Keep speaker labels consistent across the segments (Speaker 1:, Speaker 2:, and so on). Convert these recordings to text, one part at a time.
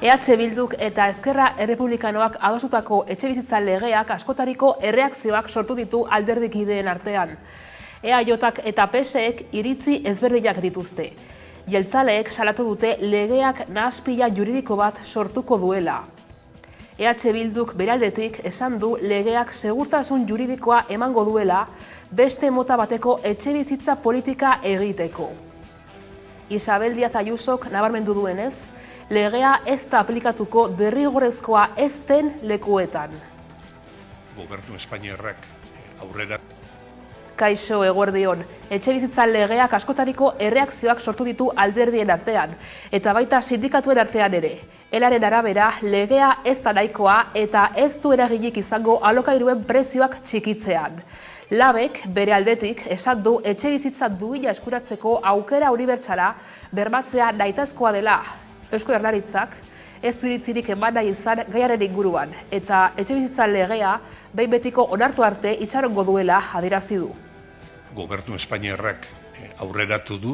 Speaker 1: EH Bilduk eta Ezkerra Errepublikanoak adostutako etxebizitza legeak askotariko erreakzioak sortu ditu alderdikideen artean. EAJak eta PSek iritzi ezberdinak dituzte. Jeltzaleek salatu dute legeak nahaspila juridiko bat sortuko duela. EH Bilduk beraldetik esan du legeak segurtasun juridikoa emango duela beste mota bateko etxebizitza politika egiteko. Isabel Díaz Ayusok nabarmendu duenez, legea ez da aplikatuko derrigorrezkoa ez den lekuetan.
Speaker 2: Gobernu Espainiarrak aurrera.
Speaker 1: Kaixo eguerdion, etxebizitza legeak askotariko erreakzioak sortu ditu alderdien artean, eta baita sindikatuen artean ere. Elaren arabera, legea ez da nahikoa eta ez du eraginik izango alokairuen prezioak txikitzean. Labek bere aldetik esan du etxebizitza duina eskuratzeko aukera unibertsala bermatzea nahitazkoa dela. Eusko Jaurlaritzak ez du iritzirik eman nahi izan gaiaren inguruan, eta etxebizitza legea behin betiko onartu arte itxarongo duela adierazi du.
Speaker 2: Gobernu Espainiarrak aurreratu du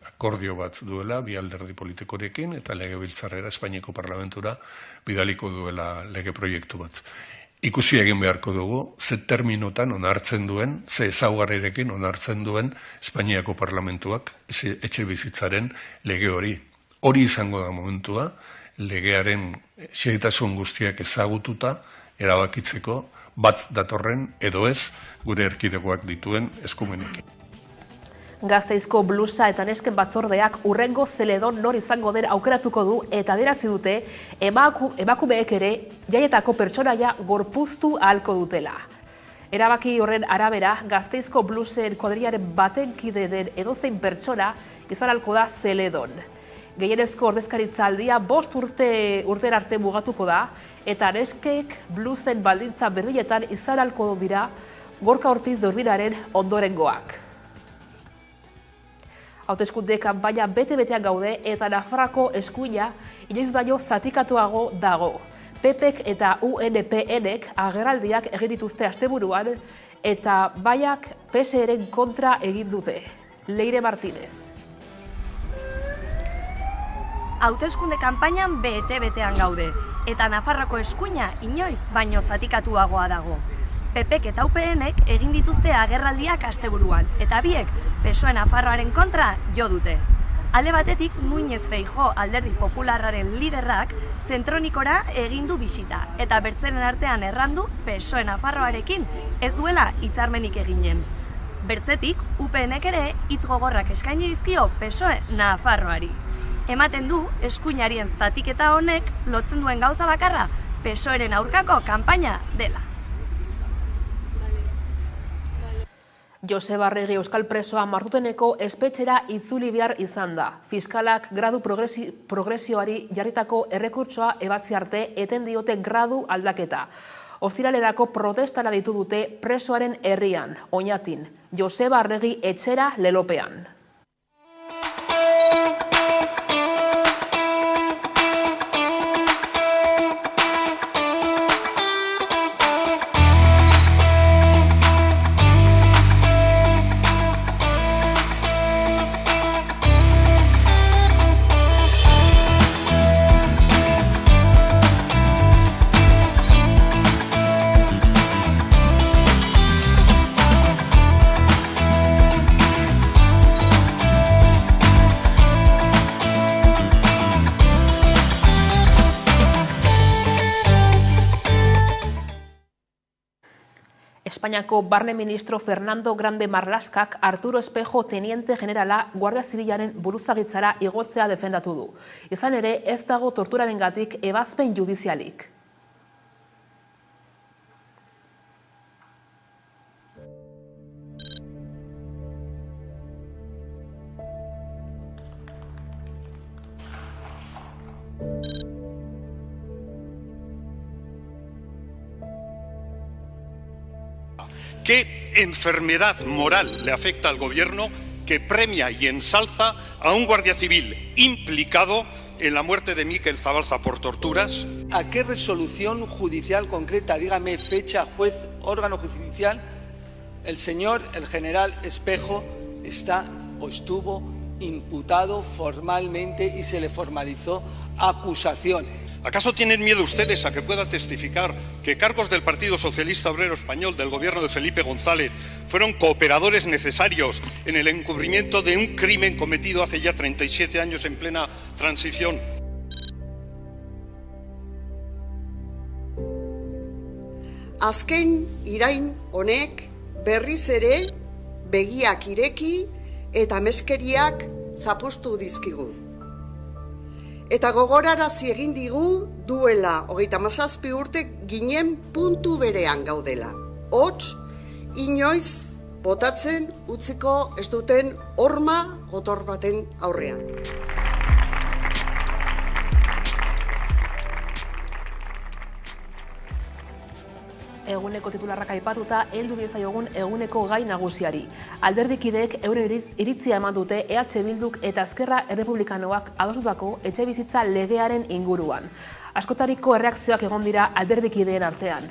Speaker 2: akordio bat duela bi alderdi politikorekin eta legebiltzarrera Espainiako Parlamentura bidaliko duela lege proiektu bat. Ikusi egin beharko dugu, ze terminotan onartzen duen, ze ezaugarrirekin onartzen duen Espainiako Parlamentuak etxebizitzaren lege hori. Hori izango da momentua, legearen xehetasun guztiak ezagututa erabakitzeko bat datorren edo ez gure erkidegoak dituen eskumenekin.
Speaker 1: Gasteizko blusa eta nesken batzordeak urrengo zeledon nor izango den aukeratuko du eta adierazi dute emakumeek ere jaietako pertsonaia gorpuztu ahalko dutela. Erabaki horren arabera, Gasteizko blusen kuadrilaren baten kide den edozein pertsona izan ahalko da zeledon. Gehienezko ordezkaritza aldia 5 urte arte mugatuko da eta neskek blusen baldintza berdinetan izan ahalko dira Gorka Ortiz de Urbinaren ondorengoak. Hauteskunde kanpaina bete-betean gaude eta Nafarroako eskuina inoiz baino zatikatuago dago. PPek eta UNPNek agerraldiak egin dituzte asteburuan eta baiak PSeren kontra egin dute. Leire Martínez.
Speaker 3: Hauteskunde kanpainan bete-betean gaude eta Nafarroako eskuina inoiz baino zatikatuagoa dago. PPek eta UPNek egin dituzte agerraldiak asteburuan, eta biek PSOE Nafarroaren kontra jo dute. Alde batetik, Núñez Feijóo alderdi popularraren liderrak Zentronikora egin du bisita, eta bertzeren artean errandu PSOE Nafarroarekin ez duela hitzarmenik eginen. Bertzetik, UPNek ere hitz gogorrak eskaini dizkio PSOE Nafarroari. Ematen du, eskuinarien zatiketa honek lotzen duen gauza bakarra PSOEren aurkako kanpaina dela.
Speaker 1: Joseba Arregi euskal presoa Martuteneko espetxera itzuli behar izan da. Fiskalak gradu progresioari jarritako errekurtsoa ebatzi arte eten diote gradu aldaketa. Ostiralerako protestara ditu dute presoaren herrian, Oñatin. Joseba Arregi etxera lelopean. Espainiako barne ministro Fernando Grande Marlaskak Arturo Espejo teniente generala Guardia Zibilaren buruzagitzara igotzea defendatu du. Izan ere, ez dago torturarengatik ebazpen judizialik.
Speaker 4: ¿Qué enfermedad moral le afecta al gobierno que premia y ensalza a un guardia civil implicado en la muerte de Mikel Zabalza por torturas?
Speaker 5: ¿A qué resolución judicial concreta, dígame fecha, juez, órgano judicial, el general Espejo está o estuvo imputado formalmente y se le formalizó acusación.
Speaker 4: ¿Acaso tienen miedo ustedes a que pueda testificar que cargos del Partido Socialista Obrero Español del gobierno de Felipe González fueron cooperadores necesarios en el encubrimiento de un crimen cometido hace ya 37 años en plena transición?
Speaker 6: Azken irain honek berriz ere begiak ireki eta meskeriak zapuztu dizkigu. Eta gogorarazi egin digu duela 37 urte ginen puntu berean gaudela. Hots, inoiz botatzen utziko ez duten horma gotor baten aurrean.
Speaker 1: Eguneko titularrak aipatuta, heldu diezaiogun eguneko gai nagusiari. Alderdikideek euren iritzia eman dute EH Bilduk eta Ezkerra Errepublikanoak adostutako etxebizitza legearen inguruan. Askotariko erreakzioak egon dira alderdikideen artean.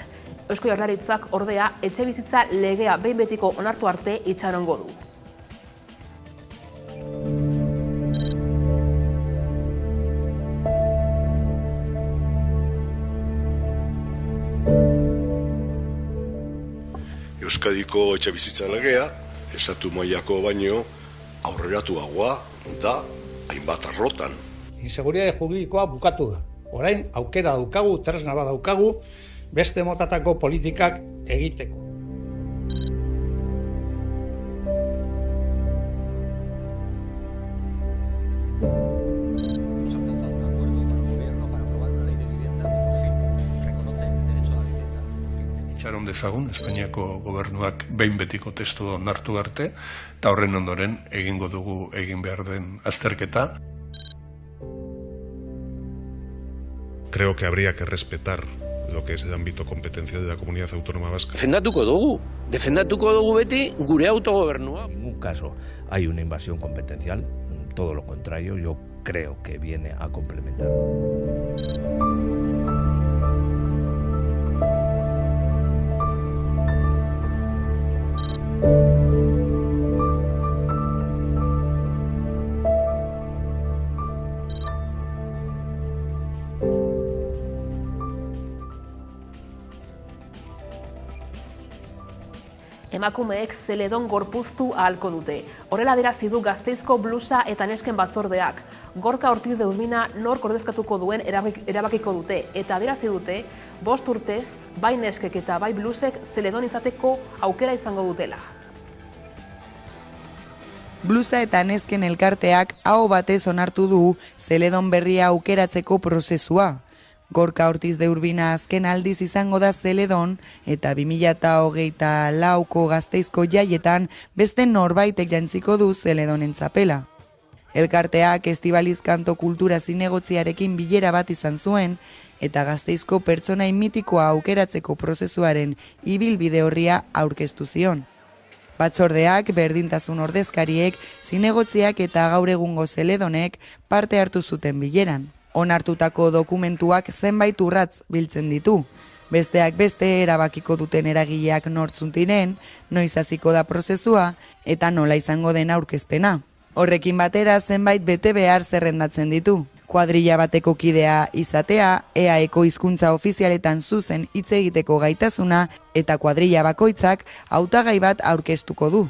Speaker 1: Eusko Jaurlaritzak ordea etxebizitza legea behin betiko onartu arte itxarongo du.
Speaker 7: Euskadiko etxebizitza legea, estatu mailako baino aurreratuagoa da hainbat arlotan.
Speaker 8: Inseguritate juridikoa bukatu da. Orain aukera daukagu, tresna bat daukagu, beste motatako politikak egiteko.
Speaker 2: Itxaron dezagun, Espainiako gobernuak behin betiko testu onartu arte, eta horren ondoren egingo dugu egin behar den azterketa.
Speaker 9: Creo que habría que respetar lo que es el ámbito competencia de la Comunidad Autónoma Vasca.
Speaker 10: Defendatuko dugu beti gure autogobernua.
Speaker 11: En ningún caso hay una invasión competencial, todo lo contrario, yo creo que viene a complementar.
Speaker 1: Emakumeek zeledon gorpuztu ahalko dute. Horrela adierazi du Gasteizko blusa eta nesken batzordeak. Gorka Ortiz de Urbina nork ordezkatuko duen erabakiko dute. Eta adierazi dute, 5 urtez, bai neskek eta bai blusek zeledon izateko aukera izango dutela.
Speaker 12: Blusa eta nesken elkarteak aho batez onartu du zeledon berria aukeratzeko prozesua. Gorka Ortiz de Urbina azken aldiz izango da zeledon eta 2024ko Gasteizko jaietan beste norbaitek jantziko du zeledonen txapela. Elkarteak Estibaliz Kanto Kultura Zinegotziarekin bilera bat izan zuen eta Gasteizko pertsonai mitikoa aukeratzeko prozesuaren ibilbide horria aurkeztu zion. Batzordeak, berdintasun ordezkariek, zinegotziak eta gaur egungo zeledonek parte hartu zuten bileran. Onartutako dokumentuak zenbait urratz biltzen ditu. Besteak beste erabakiko duten eragileak nortzun diren, noiz hasiko da prozesua eta nola izango den aurkezpena. Horrekin batera zenbait bete behar zerrendatzen ditu. Kuadrilla bateko kidea izatea, EAEko hizkuntza ofizialetan zuzen hitz egiteko gaitasuna eta kuadrilla bakoitzak hautagai bat aurkeztuko du.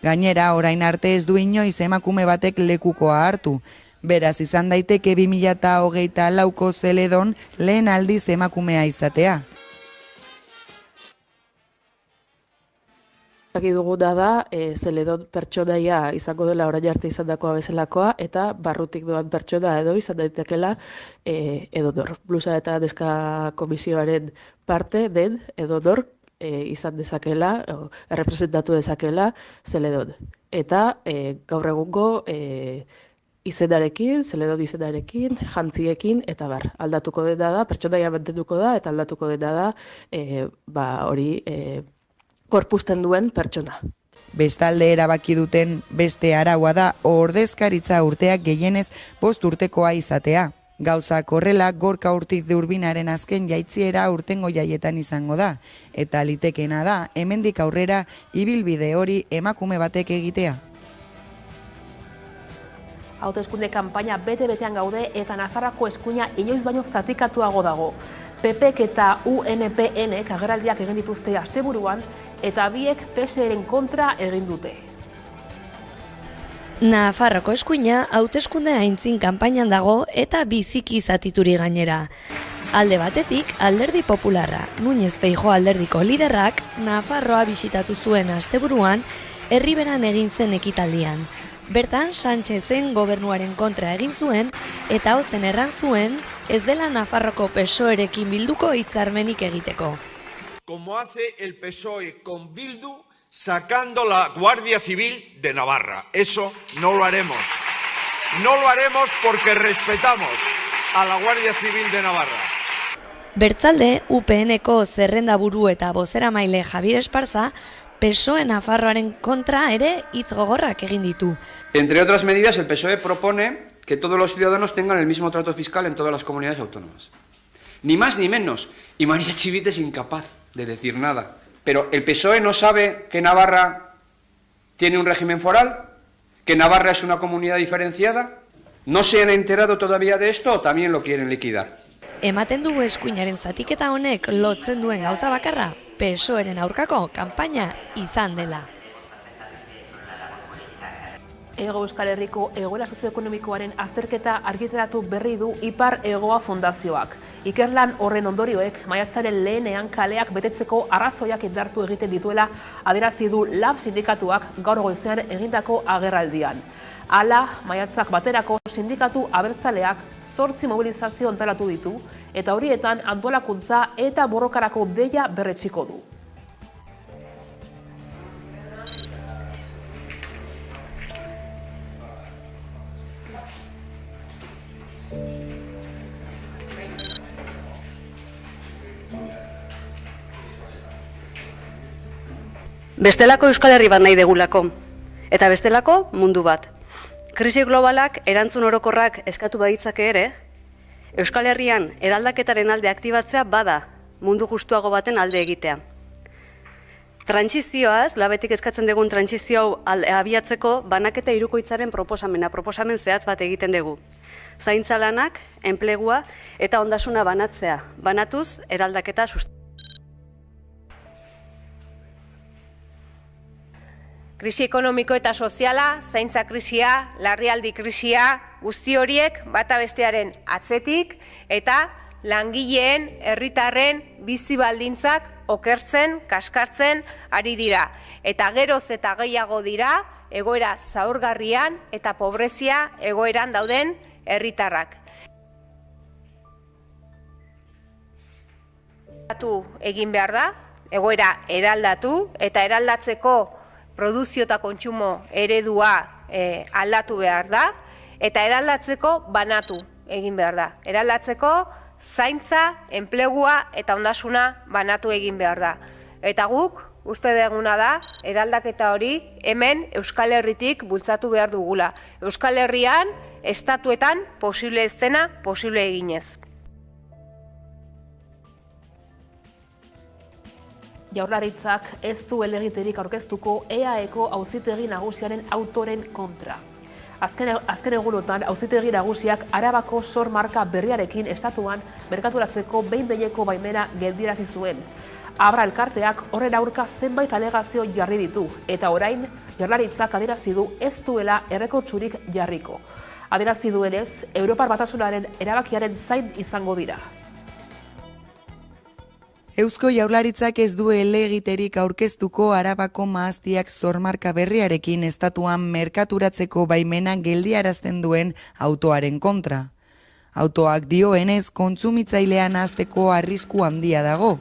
Speaker 12: Gainera, orain arte ez du inoiz emakume batek lekukoa hartu. Beraz izan daiteke 2024ko zeledon lehen aldiz emakumea izatea.
Speaker 13: Zaki dugu da, zeledon pertsonaia izango dela orain arte izandakoa bezalakoa eta barrutik doan pertsona edo izan daitekela edonor. Blusa eta neska komisioaren parte den edonor izan dezakela, errepresentatu dezakela zeledon. Eta gaur egungo izenarekin, zeledon izenarekin, jantziekin, eta bar, aldatuko dena da, pertsonaia mantenduko da, eta aldatuko dena da, hori korpusten duen pertsona.
Speaker 12: Bestalde erabaki duten beste araua da, ordezkaritza urteak gehienez 5 urtekoa izatea. Gauzak horrela, Gorka Ortiz de Urbinaren azken jaitziera urtengo jaietan izango da, eta litekena da, hemendik aurrera, ibilbide hori emakume batek egitea.
Speaker 1: Hauteskunde kanpaina bete-betean gaude eta Nafarroako eskuina inoiz baino zatikatuago dago. PPek eta UNPNek agerraldiak egin dituzte asteburuan eta biek PSeren kontra egin dute.
Speaker 3: Nafarroko eskuina hauteskunde aintzin kanpainan dago eta biziki zatituri gainera. Alde batetik, Alderdi Popularra, Núñez Feijóo alderdiko liderrak, Nafarroa bisitatu zuen asteburuan, Herriberan egin zen ekitaldian. Bertan, Sánchezen gobernuaren kontra egin zuen, eta ozen erran zuen, ez dela Nafarroko PSOErekin bilduko hitzarmenik egiteko.
Speaker 14: Como hace el PSOE con Bildu, sacando la Guardia Civil de Navarra. Eso no lo haremos. No lo haremos porque respetamos a la Guardia Civil de Navarra.
Speaker 3: Bertzalde, UPNeko zerrendaburu eta bozeramaile Javier Esparza, PSOE Nafarroaren kontra ere hitz gogorrak egin ditu.
Speaker 15: Entre otras medidas, el PSOE propone que todos los ciudadanos tengan el mismo trato fiscal en todas las comunidades autónomas. Ni más ni menos. Y María Chivite es incapaz de decir nada. Pero ¿el PSOE no sabe que Navarra tiene un régimen foral? ¿Que Navarra es una comunidad diferenciada? ¿No se han enterado todavía de esto o también lo quieren liquidar?
Speaker 3: Ematen du eskuinaren zatiketa honek lotzen duen gauza bakarra, PSOEren aurkako kanpaina izan dela.
Speaker 1: Hego Euskal Herriko egoera sozioekonomikoaren azterketa argitaratu berri du Ipar Hegoa Fundazioak. Ikerlan horren ondorioek maiatzaren lehenean kaleak betetzeko arrazoiak indartu egiten dituela adierazi du LAB sindikatuak gaur goizean egindako agerraldian. Hala, maiatzak baterako sindikatu abertzaleak 8 mobilizazio antolatu ditu eta horietan antolakuntza eta borrokarako deia berretsiko du.
Speaker 16: Bestelako Euskal Herri bat nahi degulako, eta bestelako mundu bat. Krisi globalak erantzun orokorrak eskatu baditzake ere, Euskal Herrian eraldaketaren alde aktibatzea bada mundu justuago baten alde egitea. Trantsizioaz, labetik eskatzen dugun trantsizio abiatzeko banaketa hirukoitzaren proposamen zehatz bat egiten dugu. Zaintza lanak, enplegua eta ondasuna banatzea, banatuz eraldaketa sustatzea.
Speaker 17: Krisi ekonomiko eta soziala, zaintza krisia, larrialdi krisia, guzti horiek bata bestearen atzetik eta langileen, herritarren bizi baldintzak okertzen, kaskartzen ari dira. Eta geroz eta gehiago dira egoera zaurgarrian eta pobrezia egoeran dauden herritarrak. Egin behar da, egoera eraldatu eta eraldatzeko produzio eta kontsumo eredua aldatu behar da, eta eraldatzeko banatu egin behar da. Eraldatzeko zaintza, enplegua eta ondasuna banatu egin behar da. Eta guk, uste deguna da, eraldaketa hori hemen Euskal Herritik bultzatu behar dugula. Euskal Herrian, estatuetan posible ez dena, posible eginez.
Speaker 1: Jaurlaritzak ez du helegiterik aurkeztuko EAEko auzitegi nagusiaren autoren kontra. Azken egunotan auzitegi nagusiak Arabako sor marka berriarekin estatuan merkaturatzeko behin-behineko baimena geldiarazi zuen. Abra elkarteak horren aurka zenbait alegazio jarri ditu eta orain Jaurlaritzak adierazi du ez duela errekurtsorik jarriko. Adierazi duenez, Europar Batasunaren erabakiaren zain izango dira.
Speaker 12: Eusko Jaurlaritzak ez du helegiterik aurkeztuko Arabako mahastiak zormarka berriarekin estatuan merkaturatzeko baimena geldiarazten duen autoaren kontra. Autoak dioenez kontsumitzailean hasteko arrisku handia dago.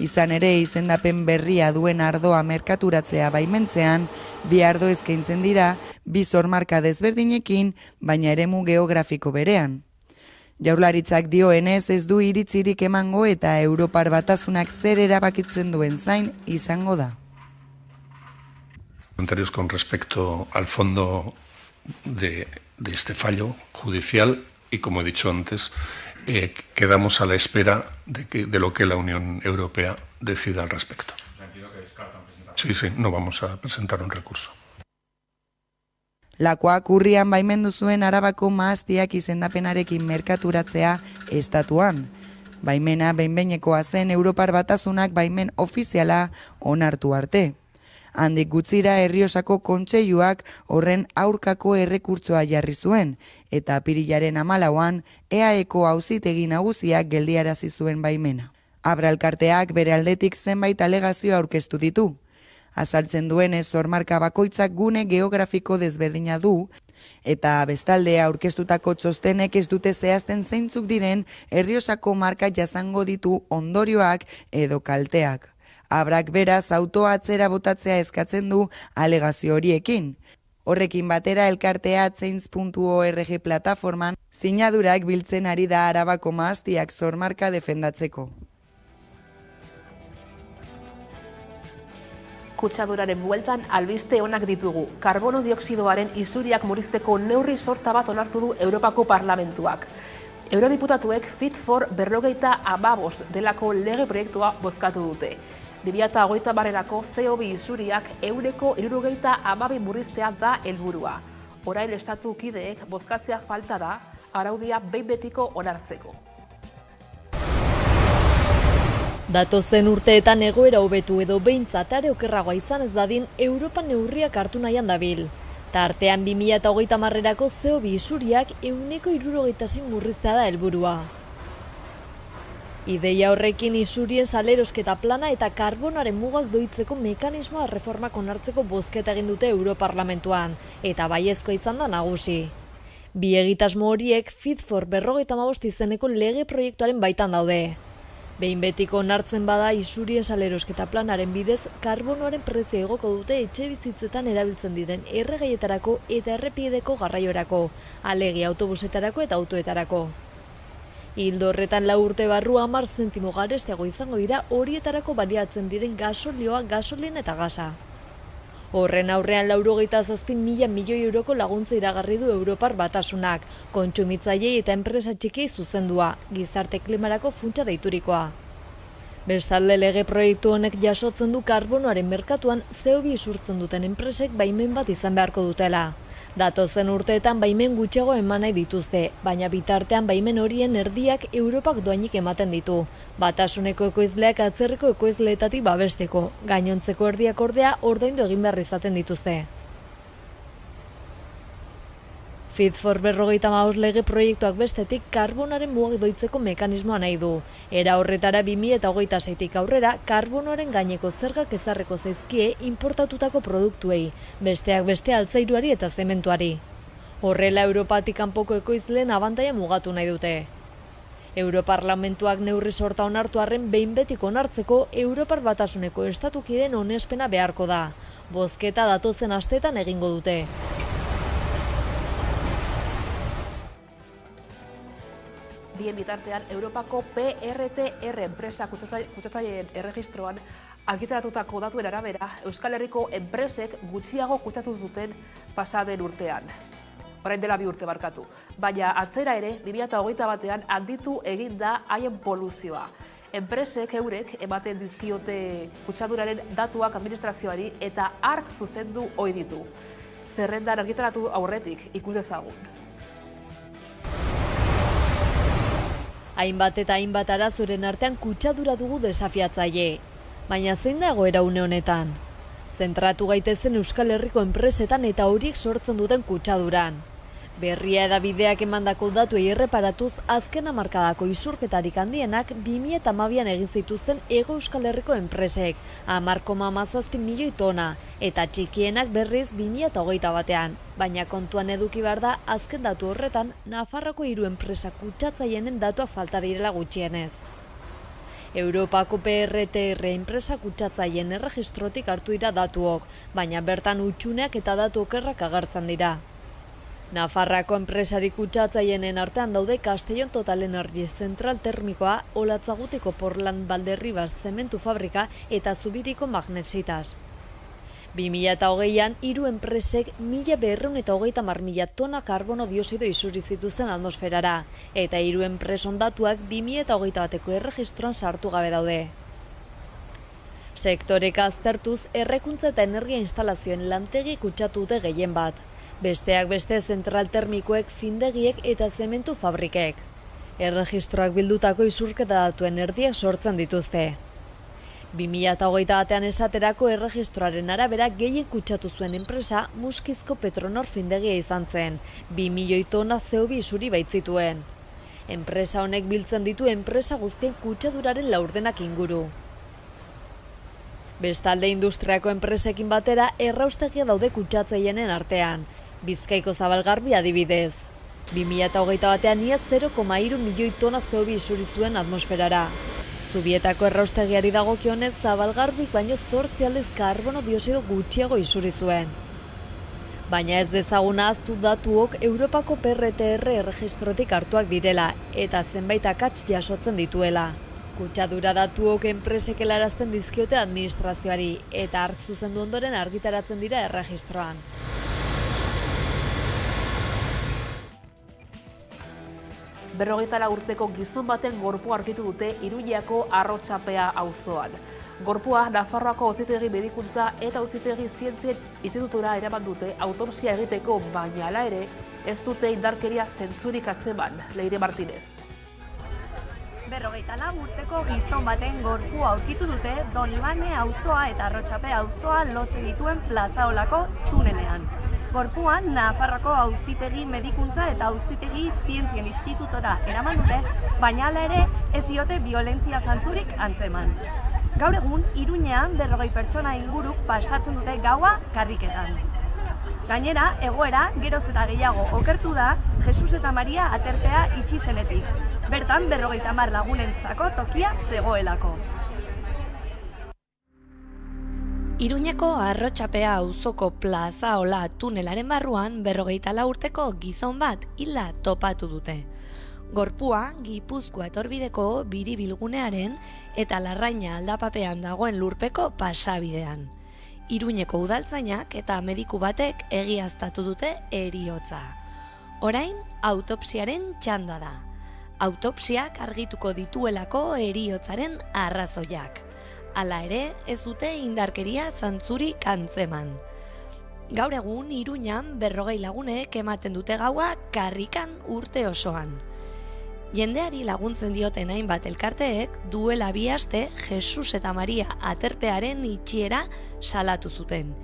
Speaker 12: Izan ere izendapen berria duen ardoa merkaturatzea baimentzean, bi ardo eskaintzen dira, bi zormarka desberdinekin, baina eremu geografiko berean. Jaurlaritzak dioenez ez du iritzirik emango eta Europar Batasunak zer erabakitzen duen zain izango da.
Speaker 2: Comentarios con respecto al fondo de este fallo judicial y, como he dicho antes, quedamos a la espera de lo que la Unión Europea decida al respecto. Sí, no vamos a presentar un recurso.
Speaker 12: Lakoak urrian baimendu zuen Arabako mahastiak izendapenarekin merkaturatzea estatuan. Baimena behin-behinekoa zen Europar Batasunak baimen ofiziala onartu arte. Handik gutzira Errioxako kontseiluak horren aurkako errekurtsoa jarri zuen, eta apirilaren 14an EAEko auzitegi nagusiak geldiarazi zuen baimena. Abra elkarteak bere aldetik zenbait alegazio aurkeztu ditu. Azaltzen duenez, hormarka bakoitzak gune geografiko desberdina du, eta bestalde aurkeztutako txostenek ez dute zehazten zeintzuk diren Errioxako marka jasango ditu ondorioak edo kalteak. Abrak beraz autoa atzera botatzea eskatzen du alegazio horiekin. Horrekin batera elkartea change.org plataforman sinadurak biltzen ari da Arabako mahastiak zormarka defendatzeko.
Speaker 1: Kutsaduraren bueltan albiste onak ditugu. Karbono dioxidoaren isuriak murrizteko neurri sorta bat onartu du Europako Parlamentuak. Eurodiputatuek Fit for 2025 delako lege proiektua bozkatu dute. 2030erako CO2 isuriak 162 murriztea da helburua. Orain estatu kideek bozkatzea falta da araudia behin betiko onartzeko.
Speaker 18: Datozen urteetan egoera hobetu edo behintzat are okerragoa izan ez dadin Europan neurriak hartu nahian dabil. Tartean 2030erako CO2 isuriak 166 murriztea da helburua. Ideia horrekin isurien salerosketa plana eta karbonoaren mugak doitzeko mekanismoa reformak onartzeko bozketa egin dute Europarlamentuan, eta baiezkoa izan da nagusi. Bi egitasmo horiek Fit for 2025 izeneko lege proiektuaren baitan daude. Behin betiko onartzen bada isurien salerosketa planaren bidez karbonoaren prezio igoko dute etxebizitzetan erabiltzen diren erregaietarako eta errepideko garraiorako, alegia autobusetarako eta autoetarako. Ildo horretan 4 urte barru 10 zentimo garestiago izango dira horietarako baliatzen diren gasolioa, gasolina eta gasa. Horren aurrean 97.000 milioi euroko laguntza iragarri du Europar Batasunak, kontsumitzaileei eta enpresa txikiei zuzendua, gizarte klimarako funtsa deiturikoa. Bestalde lege proiektu honek jasotzen du karbonoaren merkatuan CO2 isurtzen duten enpresek baimen bat izan beharko dutela. Datozen urteetan baimen gutxiago eman nahi dituzte, baina bitartean baimen horien erdiak Europak doainik ematen ditu. Batasuneko ekoizleak atzerriko ekoizleetatik babesteko, gainontzeko erdiak ordea ordaindu egin behar izaten dituzte. Fit for 2025 lege proiektuak bestetik karbonaren mugak doitzeko mekanismoa nahi du. Era horretara 2026tik aurrera karbonoaren gaineko zergak ezarreko zaizkie importatutako produktuei, besteak beste altzairuari eta zementuari. Horrela Europatik kanpoko ekoizleen abantaila mugatu nahi dute. Europarlamentuak neurri sorta onartu arren behin betiko onartzeko Europar Batasuneko estatukideen onespena beharko da. Bozketa datozen asteetan egingo dute.
Speaker 1: Bien bitartean, Europako PRTR enpresa kutsatzaileen erregistroan argitaratutako datuen arabera, Euskal Herriko enpresek gutxiago kutsatu zuten pasaden urtean. Orain dela 2 urte barkatu. Baina atzera ere, 2021an handitu egin da haien poluzioa. Enpresek eurek ematen dizkiote kutsaduraren datuak administrazioari eta ark zuzendu ohi ditu. Zerrendan argitaratu aurretik ikus dezagun.
Speaker 18: Hainbat eta hainbat arazoren artean kutsadura dugu desafiatzaile. Baina zein da egoera une honetan? Zentratu gaitezen Euskal Herriko enpresetan eta horiek sortzen duten kutsaduran. Berria edabideak emandako datuei erreparatuz azken hamarkadako isurketarik handienak 2012an egin zituzten Hego Euskal Herriko enpresek, 10,17 milioi tona, eta txikienak berriz 2021an. Baina kontuan eduki behar da azken datu horretan Nafarroko 3 enpresa kutsatzaileen datuak falta direla gutxienez. Europako PRTR enpresa kutsatzaileen erregistrotik hartu dira datuok, baina bertan hutsuneak eta datu okerrak agertzen dira. Nafarrako enpresari kutsatzaileen artean daude Castellon Total Energies Zentral Termikoa, Olatzagutiko Portland Valderribas zementu fabrika eta Zubiriko Magnesitas. 2020an 3 enpresek 1.230.000 tona karbono dioxido isuri zituzten atmosferara, eta 3 enpreson datuak 2021eko erregistroan sartu gabe daude. Sektoreka aztertuz, errekuntza eta energia instalazioen lantegi kutsatu dute gehien bat. Besteak beste zentral termikoek, findegiek eta zementu fabrikek. Erregistroak bildutako isurketa datuen erdiak sortzen dituzte. 2021 batean esaterako erregistroaren arabera gehien kutsatu zuen enpresa Muskizko Petronor findegia izan zen, 2 milioi tona CO2 isuri baitzituen. Enpresa honek biltzen ditu enpresa guztien kutsaduraren laurdenak inguru. Bestalde industriako enpresekin batera erraustegia daude kutsatzeienen artean, Bizkaiko Zabalgarbi adibidez. 2021 batean ia 0,3 milioi tona CO2 isuri zuen atmosferara. Zubietako erraustegiari dagokionez Zabalgarbik baino 8 aldiz karbono dioxido gutxiago isuri zuen. Baina ez dezaguna ahaztu datuok Europako PRTR erregistrotik hartuak direla eta zenbait akats jasotzen dituela. Kutsadura datuok enpresek helarazten dizkiote administrazioari eta ark zuzendu ondoren argitaratzen dira erregistroan.
Speaker 1: Berrogeita urteko gizon baten gorpua aurkitu dute Iruñako Arrotxapea auzoan. Gorpua Nafarroako Auzitegi Medikuntza eta Auzitegi Zientzien Institutura eraman dute autopsia egiteko, baina hala ere ez dute indarkeria zentzurik atzeman. Leire Martinez.
Speaker 3: 44 urteko gizon baten gorpua aurkitu dute Donibane auzoa eta Arrotxapea auzoa lotzen dituen Plazaolako tunelean. Gorpuan Nafarroako Auzitegi Medikuntza eta Auzitegi Zientzien Institutora eraman dute, baina hala ere ez diote violentzia zantzurik antzeman. Gaur egun, Iruñean 40 pertsona inguruk pasatzen dute gaua karriketan. Gainera, egoera geroz eta gehiago okertu da Jesus eta Maria aterpea itxi zenetik. Bertan 50 lagunentzako tokia zegoelako. Iruñeko Arrotxapea auzoko Plazaola tunelaren barruan 44 urteko gizon bat hila topatu dute. Gorpua Gipuzkoa etorbideko biribilgunearen eta Larraina aldapapean dagoen lurpeko pasabidean. Iruñeko udaltzainak eta mediku batek egiaztatu dute heriotza. Orain, autopsiaren txanda da. Autopsiak argituko dituelako heriotzaren arrazoiak. Hala ere, ez dute indarkeria zantzurik antzeman. Gaur egun, Iruñan 40 lagunek ematen dute gaua karrikan urte osoan. Jendeari laguntzen dioten hainbat elkarteek duela 2 aste Jesus eta Maria aterpearen itxiera salatu zuten.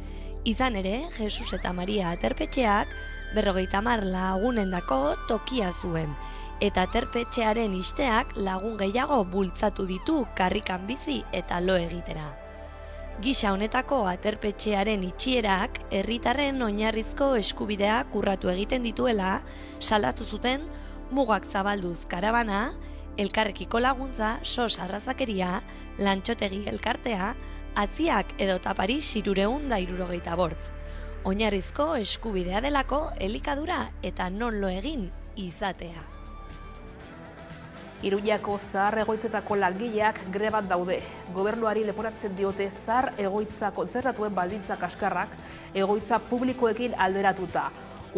Speaker 3: Izan ere, Jesus eta Maria aterpetxeak 50 lagunendako tokia zuen, eta aterpetxearen isteak lagun gehiago bultzatu ditu karrikan bizi eta lo egitera. Gisa honetako aterpetxearen itxierak herritarren oinarrizko eskubideak urratu egiten dituela salatu zuten Mugak Zabalduz karabana, Elkarrekiko laguntza, SOS arrazakeria, Lantxotegi elkartea, Aziak edota Paris 675. Oinarrizko eskubidea delako elikadura eta non lo egin izatea.
Speaker 1: Iruñako zahar egoitzetako langileak greban daude. Gobernuari leporatzen diote zahar egoitza kontzertatuen baldintza kaskarrak egoitza publikoekin alderatuta.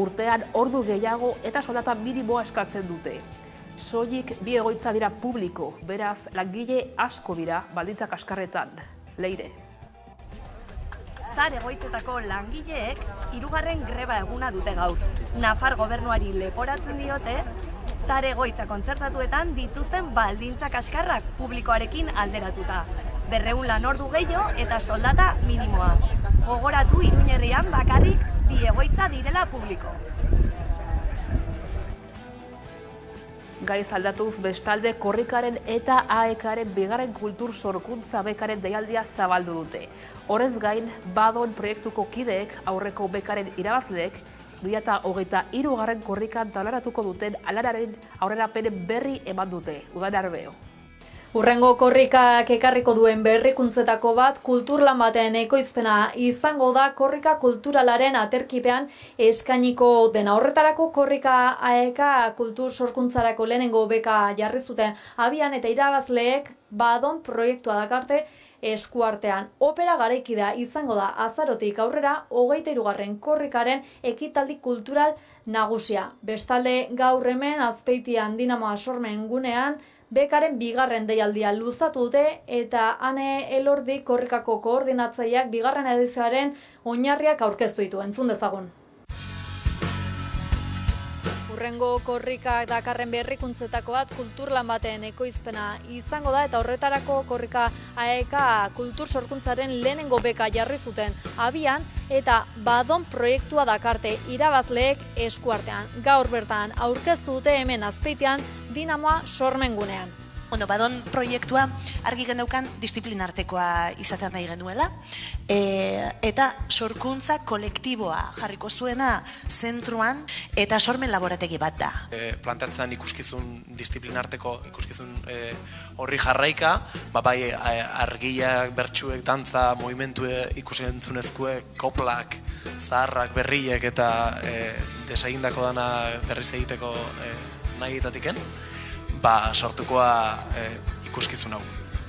Speaker 1: Urtean ordu gehiago eta soldata minimoa eskatzen dute. Soilik 2 egoitza dira publiko, beraz langile asko dira baldintza kaskarretan. Leire.
Speaker 3: Zahar egoitzetako langileek 3. greba eguna dute gaur. Nafar gobernuari leporatzen diote zahar egoitza kontzertatuetan dituzten baldintza kaskarrak publikoarekin alderatuta. 200 lanordu gehiago eta soldata minimoa. Gogoratu Iruñerrian bakarrik 2 egoitza direla publiko.
Speaker 1: Gaiz aldatuz bestalde korrikaren eta AEKaren 2. kultur sorkuntza bekaren deialdia zabaldu dute. Horrez gain, Badon proiektuko kideek aurreko bekaren irabazleek 2023 korrikan talaratuko duten alararen aurrerapenen berri eman dute. Udan Arbeo.
Speaker 19: Hurrengo korrikak ekarriko duen berrikuntzetako bat kulturlan baten ekoizpena izango da korrika kulturalaren aterkipean eskainiko dena. Horretarako korrika AEK kultur sorkuntzarako lehenengo beka jarri zuten abian eta irabazleek Badon proiektua dakarte eskuartean. Opera garaikida izango da azarotik aurrera 23. korrikaren ekitaldi kultural nagusia. Bestalde gaur hemen Azpeitian Dinamoa sormen gunean bekaren 2. deialdia luzatu dute eta Ane Elordi korrikako koordinatzaileak 2. edizioaren oinarriak aurkeztu ditu. Entzun dezagun. Urrengo korrika dakarren berrikuntzetako bat kulturlan baten ekoizpena izango da eta horretarako korrika AEK kultur sorkuntzaren lehenengo beka jarri zuten abian eta badon proiektua dakarte irabazleek eskuartean. Gaur bertan aurkeztu dute hemen Azpeitian Dinamoa sormengunean.
Speaker 20: Badon proiektua argi geneukan disiplinartekoa izaten nahi genuela eta sorkuntza kolektiboa jarriko zuena zentruan eta sormen laborategi bat da.
Speaker 21: Planteatzen ikuskizun disiplinarteko ikuskizun horri jarraika, bai argiak, bertsuek, dantza, movimentu ikusentzunezkoek, koplak, zaharrak, berriek eta desegindako dana berriz egiteko nahi ditatiken, sortukoa ikuskizun hau.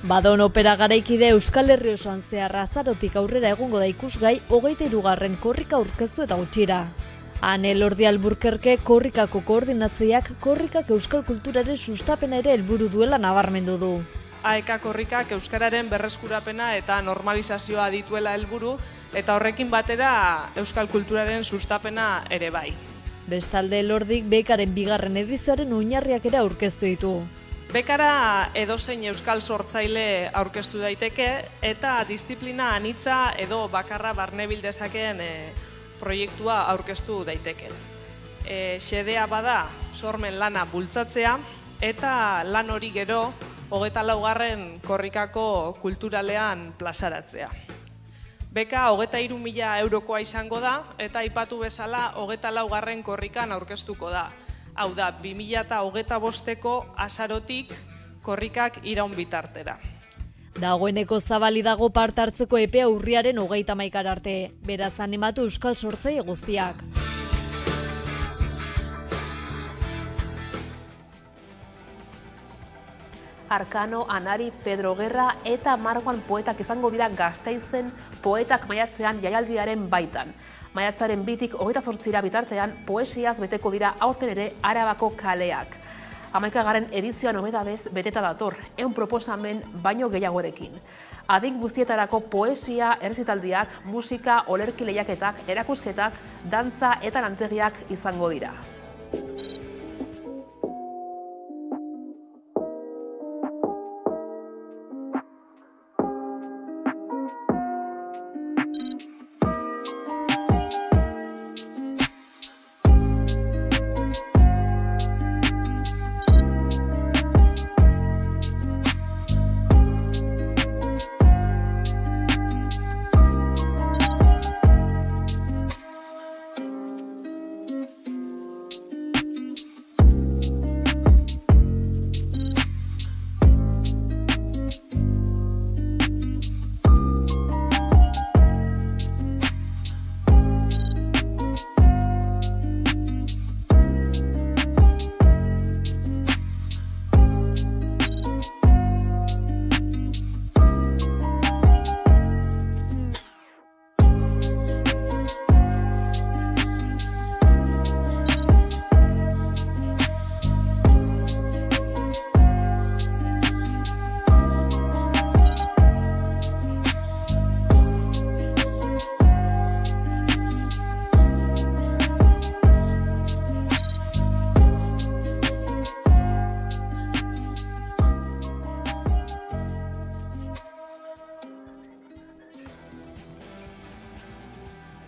Speaker 18: Badon opera garaikide Euskal Herri osoan zehar azarotik aurrera egongo da ikusgai 23. korrika aurkeztu eta gutxira. Han Elordi Alburquerque korrikako koordinatzaileak korrikak euskal kulturaren sustapena ere helburu duela nabarmendu du.
Speaker 22: AEK korrikak euskararen berreskurapena eta normalizazioa dituela helburu eta horrekin batera euskal kulturaren sustapena ere bai.
Speaker 18: Bestalde Elordik bekaren 2. edizioaren oinarriak ere aurkeztu ditu.
Speaker 22: Bekara edozein euskal sortzaile aurkeztu daiteke eta disiplina anitza edo bakarra barnebil dezakeen proiektua aurkeztu daiteke. Xedea bada sormen lana bultzatzea eta lan hori gero 24. korrikako kulturalean plazaratzea. Beka 23.000 eurokoa izango da eta aipatu bezala 24. korrikan aurkeztuko da. Hau da, 2025ko azarotik korrikak iraun bitartera.
Speaker 18: Dagoeneko zabali dago parte hartzeko epea urriaren 31 arte. Beraz animatu euskal sortzaile guztiak.
Speaker 1: Arkano, Anari, Pedro Guerra eta Marguan poetak izango dira Gasteizen poetak maiatzean jaialdiaren baitan. Maiatzaren 2tik 28 bitartean poesiaz beteko dira aurten ere Arabako kaleak. 11. edizioa nobedadez beteta dator, 100 proposamen baino gehiagorekin. Adin guztietarako poesia, errezitaldiak, musika, olerki lehiaketak, erakusketak, dantza eta lantegiak izango dira.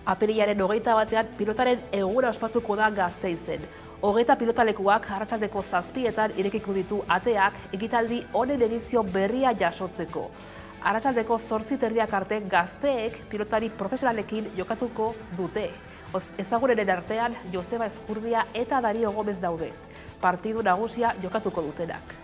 Speaker 1: Apirilaren 21 pilotaren eguna ospatuko da Gasteizen. 20 pilotalekuak arratsaldeko 7etan irekiko ditu ateak ekitaldi honen edizio berria jasotzeko. Arratsaldeko 8:30 arte gazteek pilotari profesionalekin jokatuko dute. Ezagunenen artean Joseba Eskurdia eta Dario Gomez daude. Partidu nagusia jokatuko dutenak.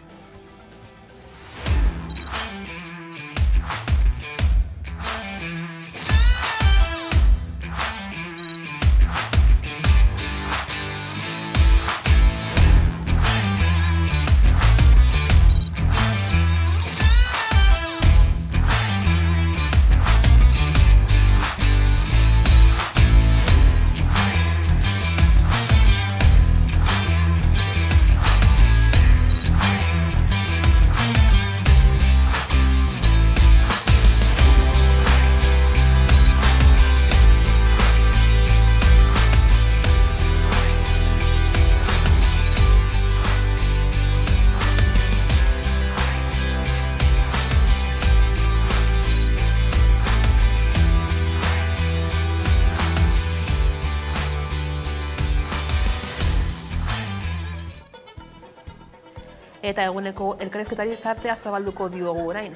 Speaker 1: Eta eguneko elkarrizketari tartea zabalduko diogu orain.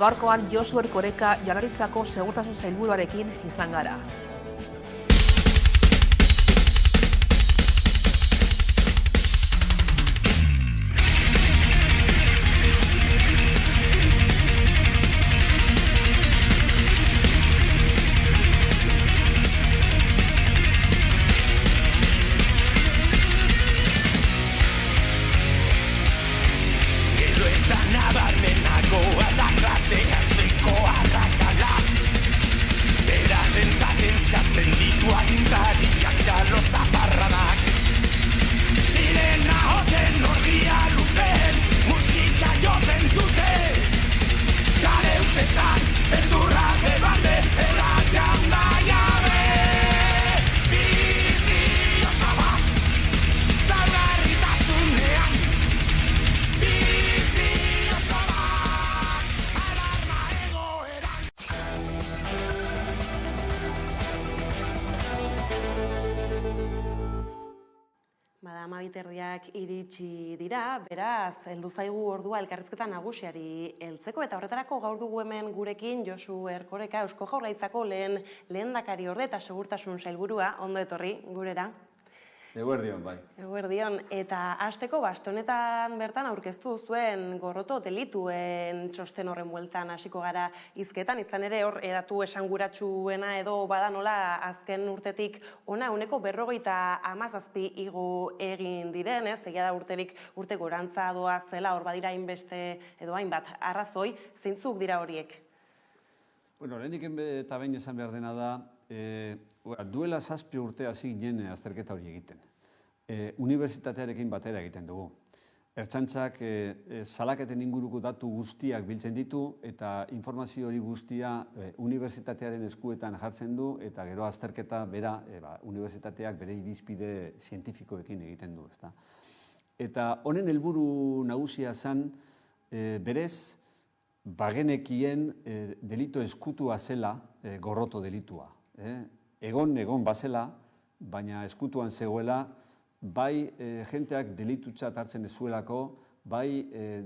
Speaker 1: Gaurkoan Josu Erkoreka Jaurlaritzako Segurtasun Sailburuarekin izan gara.
Speaker 4: Amabiterdiak iritsi dira, beraz, heldu zaigu ordua elkarrizketa nagusiari heltzeko, eta horretarako gaur dugu hemen gurekin Josu Erkoreka, Eusko Jaurlaritzako lehendakari orde eta Segurtasun Sailburua, ondo etorri gurera.
Speaker 5: Eguerdion, bai.
Speaker 4: Eguerdion, eta hasteko honetan bertan aurkeztu zuen gorroto delituen txosten horren bueltan hasiko gara hizketan, izan ere hor datu esanguratsuena edo badanola azken urtetik ona uneko 57 igo egin diren, ez? Egia da urte gorantza doa zela, hor badira hainbeste edo hainbat arrazoi, zeintzuk dira horiek?
Speaker 5: Bueno, lehenik eta behin esan behar dena da, duela 7 urte hasi ginen azterketa hori egiten. Unibertsitatearekin batera egiten dugu. Ertzaintzak salaketen inguruko datu guztiak biltzen ditu eta informazio hori guztia unibertsitatearen eskuetan jartzen du eta gero azterketa bera unibertsitateak bere irizpide zientifikoekin egiten du. Eta honen helburu nagusia zen berez bagenekien delito eskutua zela gorroto delitua. Egon bazela, baina eskutuan zegoela, bai jenteak delitutzat hartzen ezuelako, bai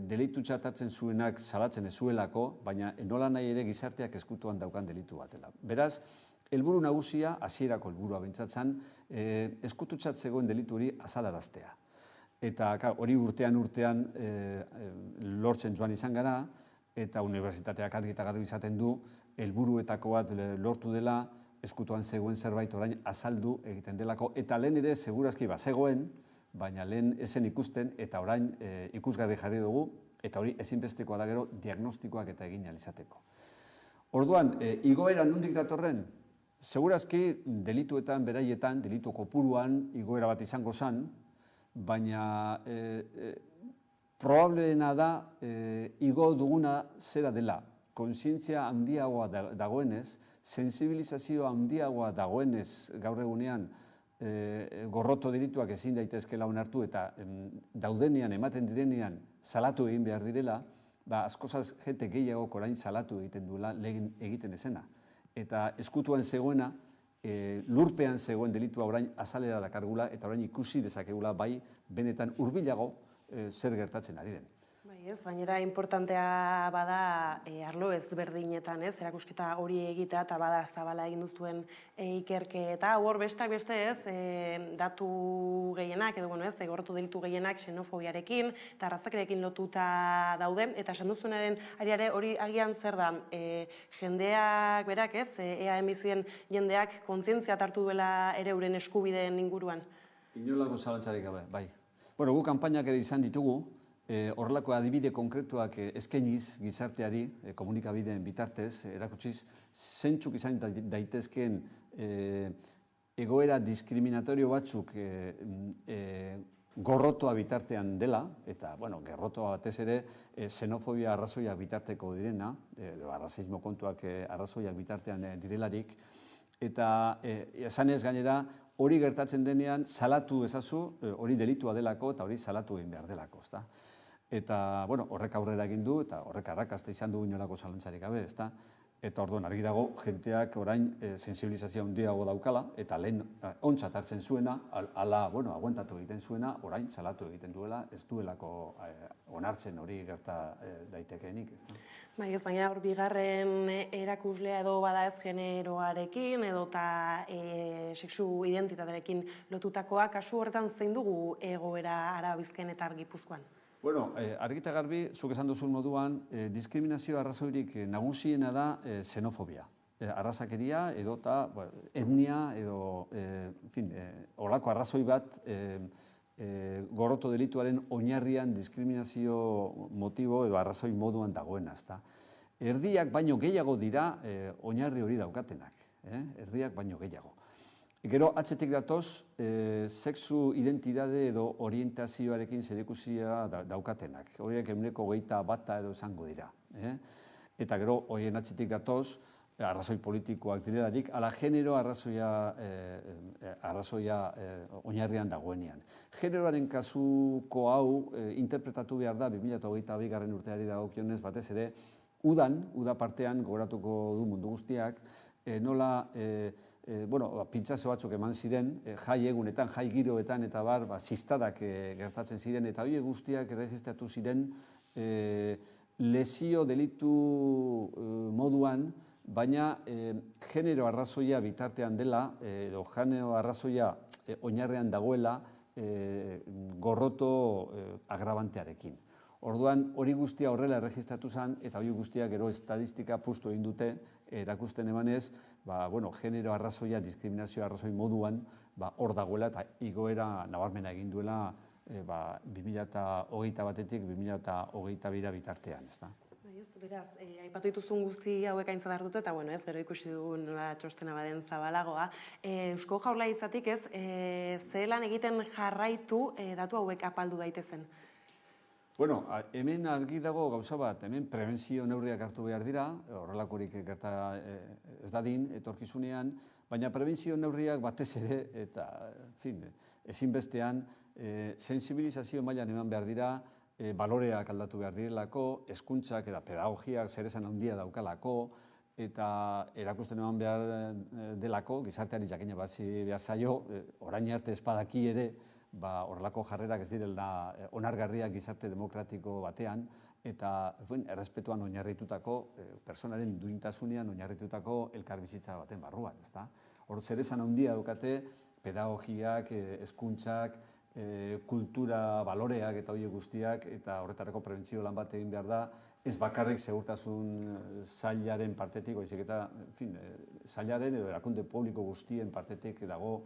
Speaker 5: delitutzat hartzen zuenak salatzen ezuelako, baina nola nahi ere gizarteak eskutuan daukan delitu batela. Beraz, helburu nagusia, hasierako helburua bentsatzen, eskututzat zegoen delitu hori azalaraztea. Eta hori urtean lortzen joan izan gara, eta unibertsitateak argi eta garbi izaten du, helburuetako bat lortu dela, eskutuan zegoen zerbait orain azaldu egiten delako, eta lehen ere segurazki bazegoen, baina lehen esen ikusten, eta orain ikusgarri jarri dugu, eta hori ezinbestekoa da gero diagnostikoak eta egin izateko. Orduan, igoera nondik datorren, segurazki delituetan, beraietan, delitu kopuruan igoera bat izango zen, baina probableena da igo duguna zera dela, kontzientzia handiagoa dagoenez, sensibilizazio handiagoa dagoenez gaur egunean gorroto delituak ezin daitezkela onartu eta daudenean, ematen direnean, salatu egin behar direla, askozaz jente gehiago orain salatu egiten duela egiten ezena. Eta eskutuan zegoena, lurpean zegoen delitua orain azalera dakargula eta orain ikusi dezakegula bai benetan hurbilago zer gertatzen ari den.
Speaker 4: Gainera, importantea bada arlo ezberdinetan, erakusketa hori egitea eta bada zabala egin duzuen ikerketa. Hor bestak beste datu gehienak, edo gorroto delitu gehienak xenofobiarekin eta arrazakerekin lotuta daude. Eta esan duzunaren ariare hori agian zer da, jendeak berak, EAM bizien jendeak kontzientzia hartu duela ere euren eskubideen inguruan?
Speaker 5: Inolako zalantzarik gabe, bai. Bueno, gu kanpainak ere izan ditugu, horrelako adibide konkretuak eskainiz gizarteari, komunikabideen bitartez, erakutsiz, zeintzuk izan daitezkeen egoera diskriminatorio batzuk gorrotoa bitartean dela, eta, gorrotoa batez ere xenofobia arrazoiak bitarteko direna, arrazismo kontuak arrazoiak bitartean direlarik, eta esanez gainera, hori gertatzen denean salatu ezazu, hori delitua delako eta hori salatu egin behar delako. Eta horrek aurrera egin du eta horrek arrakasta izan du inolako zalantzarik gabe. Eta orduan argi dago, jenteak orain sensibilizazio handiago daukala, eta lehen ontzat hartzen zuena, ala, aguantatu egiten zuena, orain salatu egiten duela, ez duelako onartzen hori gerta daitekeenik.
Speaker 4: Bai, ez baina hor bigarren erakuslea edo bada ez generoarekin edo eta sexu identitatearekin lotutakoa, kasu horretan zein dugu egoera Araba, Bizkaian eta Gipuzkoan?
Speaker 5: Bueno, argi eta garbi, zuk esan duzun moduan, diskriminazio arrazoirik nagusiena da xenofobia. Arrazakeria edo eta etnia edo, olako arrazoi bat gorroto delituaren oinarrian diskriminazio motibo edo arrazoi moduan dagoena. Erdiak baino gehiago dira oinarri hori daukatenak. Erdiak baino gehiago. Gero, atzetik datoz, sexu identitate edo orientazioarekin zerikusia daukatenak. Horiek 21% edo izango dira. Eta gero, horien atzetik datoz, arrazoi politikoak direlarik, ala genero arrazoia oinarrian dagoenean. Generoaren kasuko hau interpretatu behar da 2022 urteari dagokionez batez ere, uda partean gogoratuko du mundu guztiak, nola pintxazo batzuk eman ziren, jai egunetan, jai giroetan eta ziztadak gertatzen ziren, eta horiek guztiak erregistratu ziren lesio delitu moduan, baina genero arrazoia bitartean dela, edo genero arrazoia oinarrean dagoela gorroto agrabantearekin. Orduan, hori guztia horrela erregistratu zen, eta hori guztia gero estadistika pustu egin dute, erakusten emanez, genero arrazoia, diskriminazio arrazoi moduan, hor dagoela eta igoera nabarmena egin duela 2021-etik 2022 bitartean.
Speaker 4: Beraz, aipatu dituzun guzti hauek aintzat hartuta, eta gero ikusi dugun txostena baden zabalagoa. Eusko Jaurlaritzatik zelan egiten jarraitu datu hauek apaldu daitezen?
Speaker 5: Bueno, hemen argi dago gauza bat, hemen prebentzio neurriak hartu behar dira, horrelakorik gerta ez dadin, etorkizunean, baina prebentzio neurriak batez ere, eta ezinbestean, sensibilizazio mailan eman behar dira, baloreak aldatu behar direlako, hezkuntzak eta pedagogiak zeresan handia daukalako, eta erakusten eman behar delako, gizarteari jakina batzi behar zaio, orain arte espadaki ere, horrelako jarrerak ez direla onargarriak gizarte demokratiko batean, eta errespetuan oinarritutako, personaren duintasunean oinarritutako elkarbizitza baten barruan. Hor zeresan handia daukate, pedagogiak, hezkuntzak, kultura baloreak eta horiek guztiak, eta horretarako prebentzio lan bat egin behar da, ez bakarrik segurtasun sailaren partetik, baizik eta sailaren edo erakunde publiko guztien partetik dago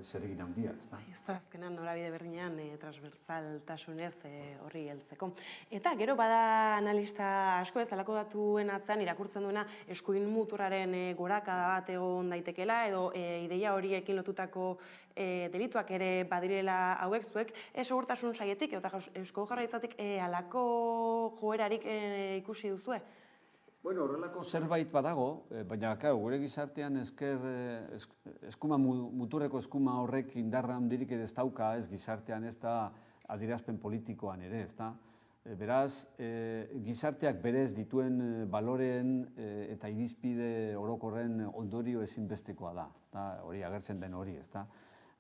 Speaker 5: zeregin handia.
Speaker 4: Ez da, azkenan norabide berdinean transversaltasunez horri heltzeko. Eta gero bada analista asko ez alako datuen atzean irakurtzen duena eskuin muturraren gorakada bat egon daitekela edo ideia horiekin lotutako delituak ere badirela hauek zuek segurtasun saietik eta Eusko Jaurlaritzatik alako joerarik ikusi duzue?
Speaker 5: Bueno, horrelako zerbait badago, baina gure gizartean muturreko eskuma horrek indarra handirik ere ez dauka, ez gizartean ez da adierazpen politikoan ere, ez da. Beraz, gizarteak berez dituen baloreen eta irizpide orokorren ondorio ezinbestekoa da, hori agertzen den hori, ez da.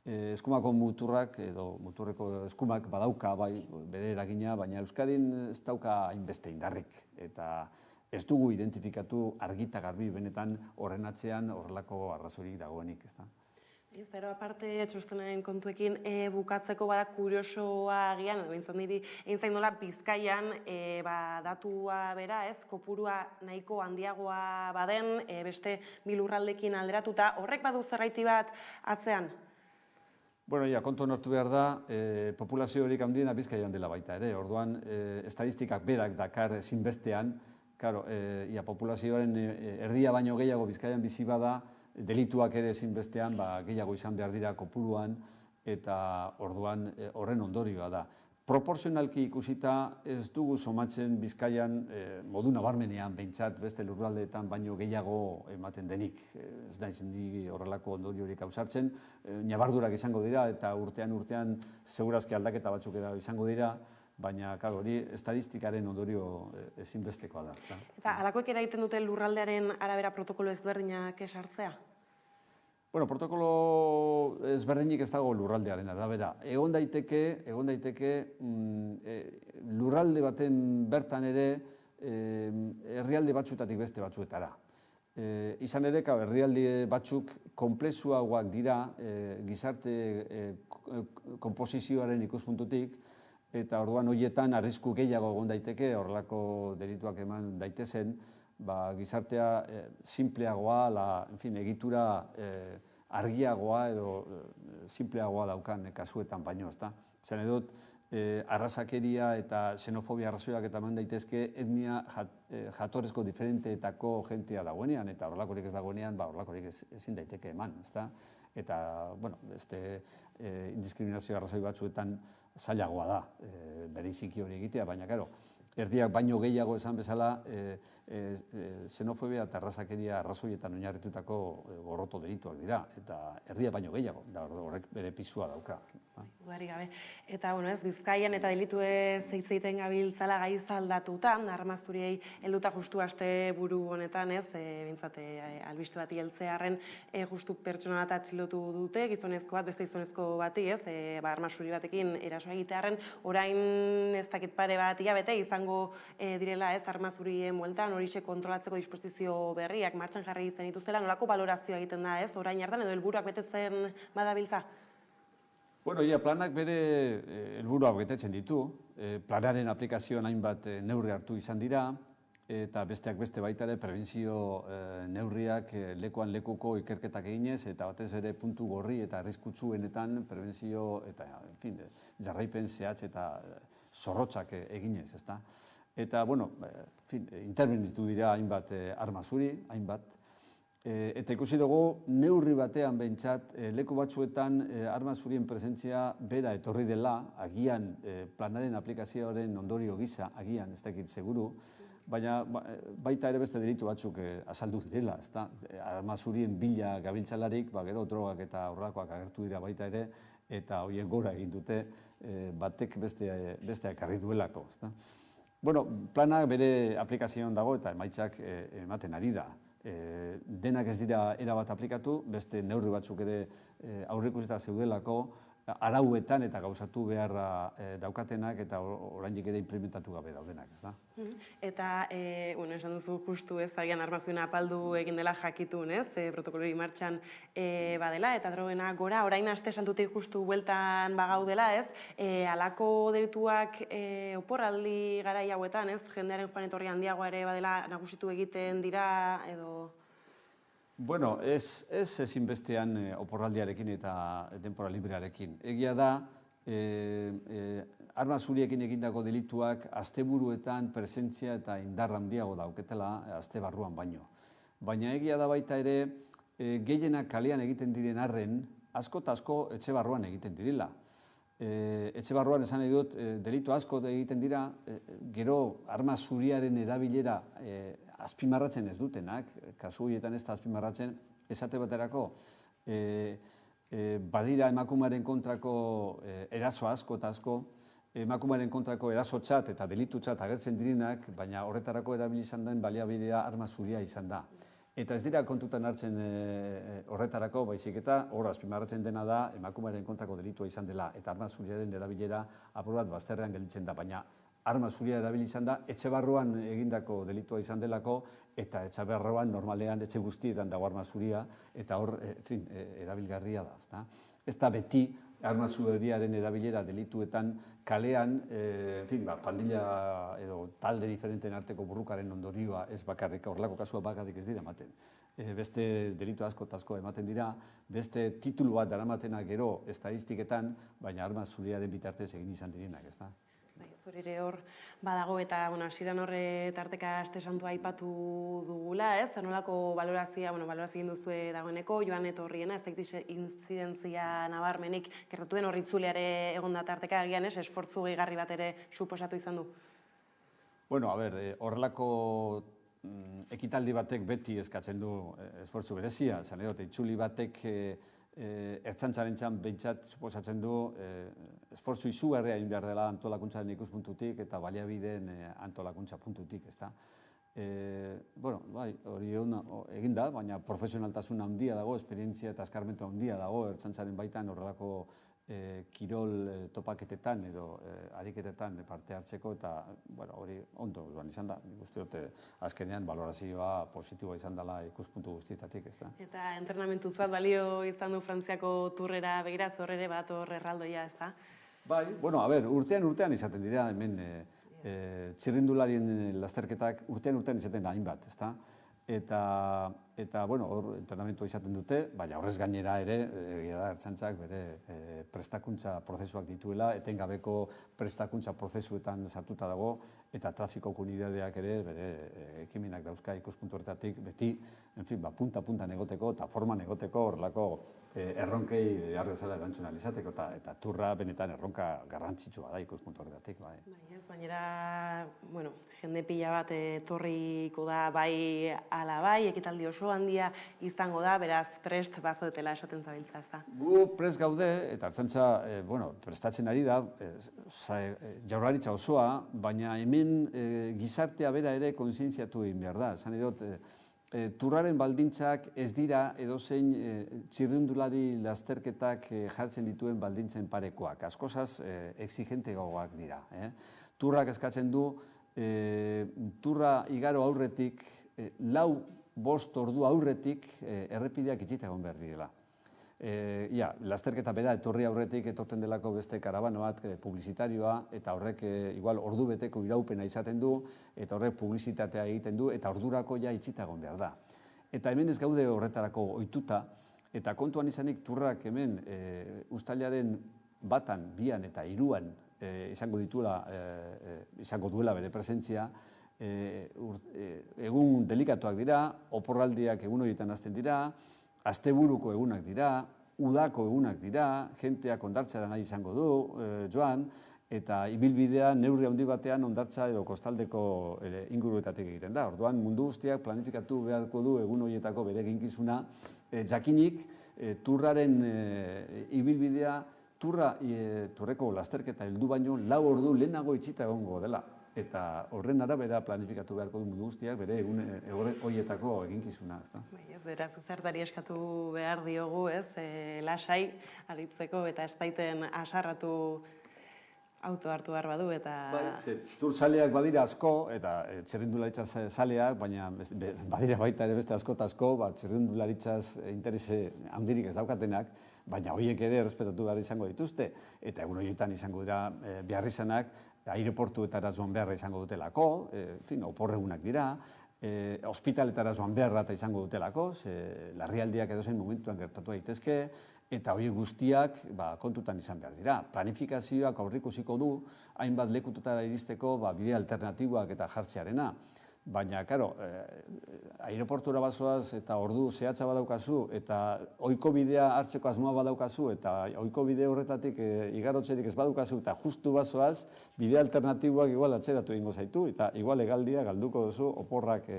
Speaker 5: Eskumako muturrak edo muturreko eskumak badauka bere eragina, baina Euskadin ez dauka hainbeste indarrik, eta ez dugu identifikatu argita garbi benetan horren atzean horrelako arrazorik dagoenik, ez da.
Speaker 4: Zero, aparte txostenaren kontuekin bukatzeko bada kuriosoa agian, edo bintzat niri egin zain nola Bizkaian datua bera, kopurua nahiko handiagoa baden, beste bilurraldekin alderatuta, horrek badu zerraiti bat atzean?
Speaker 5: Bueno, kontu nortu behar da, populazio horik handiena Bizkaian dela baita ere, orduan estadistikak berak dakar ezinbestean, populazioaren erdia baino gehiago Bizkaian bizi bada, delituak ere ezinbestean gehiago izan behar dira kopuruan, eta orduan horren ondorioa da. Proporzionalki ikusita ez dugu somatzen Bizkaian modu nabarmenean behintzat beste lurraldeetan baino gehiago ematen denik. Ez naiz ni horrelako ondoriorik ausartzen, nabardurak izango dira eta urtean segurazki aldaketa batzuk izango dira, baina hori estadistikaren ondorio ezinbestekoa da.
Speaker 4: Eta alakoek eragiten dute lurraldearen arabera protokolo ezberdinak esartzea?
Speaker 5: Bueno, protokolo ezberdinik ez dago lurraldearen arabera. Egon daiteke lurralde baten bertan ere herrialde batzuetatik beste batzuetara. Izan ere, herrialde batzuk konplexuagoak dira gizarte konposizioaren ikuspuntutik, eta orduan horietan arrisku gehiago egon daiteke, horrelako delituak eman daitezen, gizartea simpleagoa, egitura argiagoa edo simpleagoa daukan kasuetan baino, ezta? Zene dut, arrazakeria eta xenofobia arrazoiak eta eman daitezke etnia jatorrezko diferenteetako jentea dagoenean, eta horrelakorik ez dagoenean, horrelakorik ezin daiteke eman, ezta? Eta, bueno, indiskriminazio arrazoi batzuetan zailagoa da, bereziki hori egitea, baina, karo, erdiak baino gehiago esan bezala xenofobia eta arrazakeria arrazoietan oinarritutako gorroto delituak dira, eta erdiak baino gehiago, da horrek bere pisua dauka.
Speaker 4: Dudarik gabe. Eta, Bizkaian eta delitu ez zeitzeiten gabiltzala gaiz aldatuta, armazuriei helduta justu aste buru honetan, bintzat, albiste bati heltzearren justu pertsona bat atxilotu dute, gizonezko bat, beste gizonezko bati, armazuri batekin eraso egitearren, orain ez dakit pare bat hilabete izango direla armazurien bueltan, horixe kontrolatzeko disposizio berriak martxan jarri izan dituztela, nolako balorazioa egiten da, orain hartan, edo helburuak betetzen badabiltza?
Speaker 5: Bueno, planak bere helburuak betetzen ditu. Planaren aplikazioan hainbat neurri hartu izan dira, eta besteak beste baita ere prebentzio neurriak lekuan lekuko ikerketak eginez, eta batez ere puntu gorri eta arriskutsuenetan prebentzio eta jarraipen zehatz eta zorrotzak eginez, ezta? Eta, bueno, intervenitu dira hainbat armazuri, hainbat. Eta ikusi dugu, neurri batean behintzat, leku batzuetan armazurien presentzia bera etorri dela, agian planaren aplikazioaren ondorio gisa, agian, ez dakit seguru, baina baita ere beste delitu batzuk azaldu direla, ezta? Armazurien bila gabiltzalarik, gero drogak eta horrelakoak agertu dira baita ere, eta horien gora egin dute batek bestea ekarri duelako, ezta? Bueno, planak bere aplikazioan dago eta emaitzak ematen ari da. Denak ez dira erabat aplikatu, beste neurri batzuk ere aurreikusita zeudelako, arauetan eta gauzatu beharra daukatenak eta oraindik ere implementatu gabe daudenak, ez da?
Speaker 4: Eta, esan duzu justu agian armazuena apaldu egin dela jakitun, protokolori martxan badela, eta drogena gora, orain aste santutik justu bueltan bagaudela, halako delituak oporraldi garai hauetan, jendearen joan etorri handiagoa ere badela nagusitu egiten dira, edo...
Speaker 5: Bueno, ez ezinbestean oporraldiarekin eta denbora librearekin. Egia da, arma zuriekin egindako delituak asteburuetan presentzia eta indar handiago dauketela aste barruan baino. Baina egia da baita ere, gehienak kalean egiten diren arren, asko eta asko etxe barruan egiten direla. Etxe barruan esan nahi dut, delitu asko egiten dira, gero arma zuriaren erabilera azpimarratzen ez dutenak, kasu horietan ez da azpimarratzen, esate baterako, badira emakumearen kontrako eraso asko eta asko, emakumearen kontrako erasotzat eta delitutzat agertzen direnak, baina horretarako erabili izan den baliabidea arma zuria izan da. Eta ez dira kontutan hartzen horretarako, baizik eta hor azpimarratzen dena da emakumearen kontrako delitua izan dela eta arma zuriaren erabilera apur bat bazterrean gelditzen da, baina arma zuria erabili izan da, etxe barruan egindako delitua izan delako eta etxe barruan normalean etxe guztietan dago arma zuria eta hor erabilgarria da. Ez da beti arma zuriaren erabilera delituetan kalean, pandilla edo talde diferenten arteko burrukaren ondorioa ez bakarrik, horrelako kasua bakarrik ez dira ematen. Beste delitu asko eta asko ematen dira, beste titulu bat daramatena gero estadistiketan, baina arma zuriaren bitartez egin izan direnak, ez da?
Speaker 4: Zurire hor badago eta hasieran horre tarteka aste santua aipatu dugula, nolako balorazioa egin duzue dagoeneko, joan etorriena, ez dakit intzidentzia nabarmenik gertatuen hor itzuleare egon da tarteka agian, esfortzu gehigarri bat ere suposatu izan du?
Speaker 5: Bueno, horrelako ekitaldi batek beti eskatzen du esfortzu berezia, itzuli batek Ertzaintzaren behintzat suposatzen du esfortzu izugarria egin behar dela antolakuntzaren ikuspuntutik eta baliabideen antolakuntza puntutik, ezta? Bai, hori egin da, baina profesionaltasun handia dago, esperientzia eta eskarmentu handia dago Ertzaintzaren baitan horrelako kirol topaketetan edo ariketetan parte hartzeko eta hori ondo izan da. Nik uste dut azkenean balorazioa positiboa izan dela ikuspuntu guztietatik, ez da.
Speaker 4: Eta entrenamentuzat balio izan du Frantziako turrera begira, zorrere bat hor erraldoia, ez da?
Speaker 5: Bai, urtean izaten dira hemen txirrindularien lasterketak urtean izaten da hainbat, ez da? Eta, hor entrenamentua izaten dute, baina horrez gainera ere, Ertzaintzak bere prestakuntza prozesuak dituela, etengabeko prestakuntza prozesuetan sartuta dago, eta trafikoko unidadeak ere bere ekimenak dauzka ikuspuntu horretatik, beti, punta-puntan egoteko eta forman egoteko horrelako erronkei behar bezala erantzun alizateko, eta turra benetan erronka garrantzitsua da ikuspuntu horretatik.
Speaker 4: Baina, jende pila bat etorriko da bai ala bai, ekitaldi oso handia izango da, beraz prest bazotela esaten zabiltza, ez da?
Speaker 5: Gu prest gaude, eta Ertzaintza prestatzen ari da, Jaurlaritza osoa, baina hemen gizartea bera ere kontzientziatu egin behar da. Esan edot, turraren baldintzak ez dira edozein txirrindulari lasterketak jartzen dituen baldintzen parekoak. Askozaz exigenteagoak dira. Turrak eskatzen du, turra igaro aurretik, 4-5 ordu aurretik errepideak itxita egon behar direla. Lasterketa bera etorri aurretik etorten delako beste karabano bat publizitarioa, eta horrek igual ordu beteko iraupena izaten du, eta horrek publizitatea egiten du, eta ordurako ja itxita egon behar da. Eta hemen ez gaude horretarako ohituta, eta kontuan izanik turrak hemen uztailaren 1, 2 eta 3 izango duela bere presentzia, egun delikatuak dira, oporraldiak egun horietan hasten dira, asteburuko egunak dira, udako egunak dira, jenteak hondartzara nahi izango du, joan, eta ibilbidea neurri handi batean hondartza edo kostaldeko inguruetatik egiten da. Orduan mundu guztiak planifikatu beharko du egun horietako bere eginkizuna, jakinik turraren ibilbidea, turreko lasterketa heldu baino 4 ordu lehenago itxita egongo dela. Eta horren arabera planifikatu beharko du mundu guztiak bere egun horietako eginkizuna, ez da?
Speaker 4: Ez, beraz, zertari eskatu behar diogu, ez, lasai aritzeko eta ez baiten asarratu auto hartu behar badu, eta...
Speaker 5: Tur zaleak badira asko, eta txirrindularitza zaleak, baina badira baita ere beste asko eta asko, txirrindularitzaz interese handirik ez daukatenak, baina horiek ere errespetatu behar izango dituzte, eta egun horietan izango dira behar izanak, aireportuetara joan beharra izango dutelako, oporregunak dira, ospitaletara joan beharra izango dutelako, larrialdiak edozein momentuan gertatu daitezke, eta horiek guztiak kontutan izan behar dira. Planifikazioak aurreikusiko du, hainbat lekututara iristeko bide alternatiboak eta jartzearena. Baina, karo, aireportura bazoaz eta ordu zehatza badaukazu, eta ohiko bidea hartzeko asmoa badaukazu, eta ohiko bide horretatik igarotzerik ez badaukazu, eta justu bazoaz, bide alternatiboak igual atzeratu egingo zaitu, eta igual hegaldia galduko duzu oporrak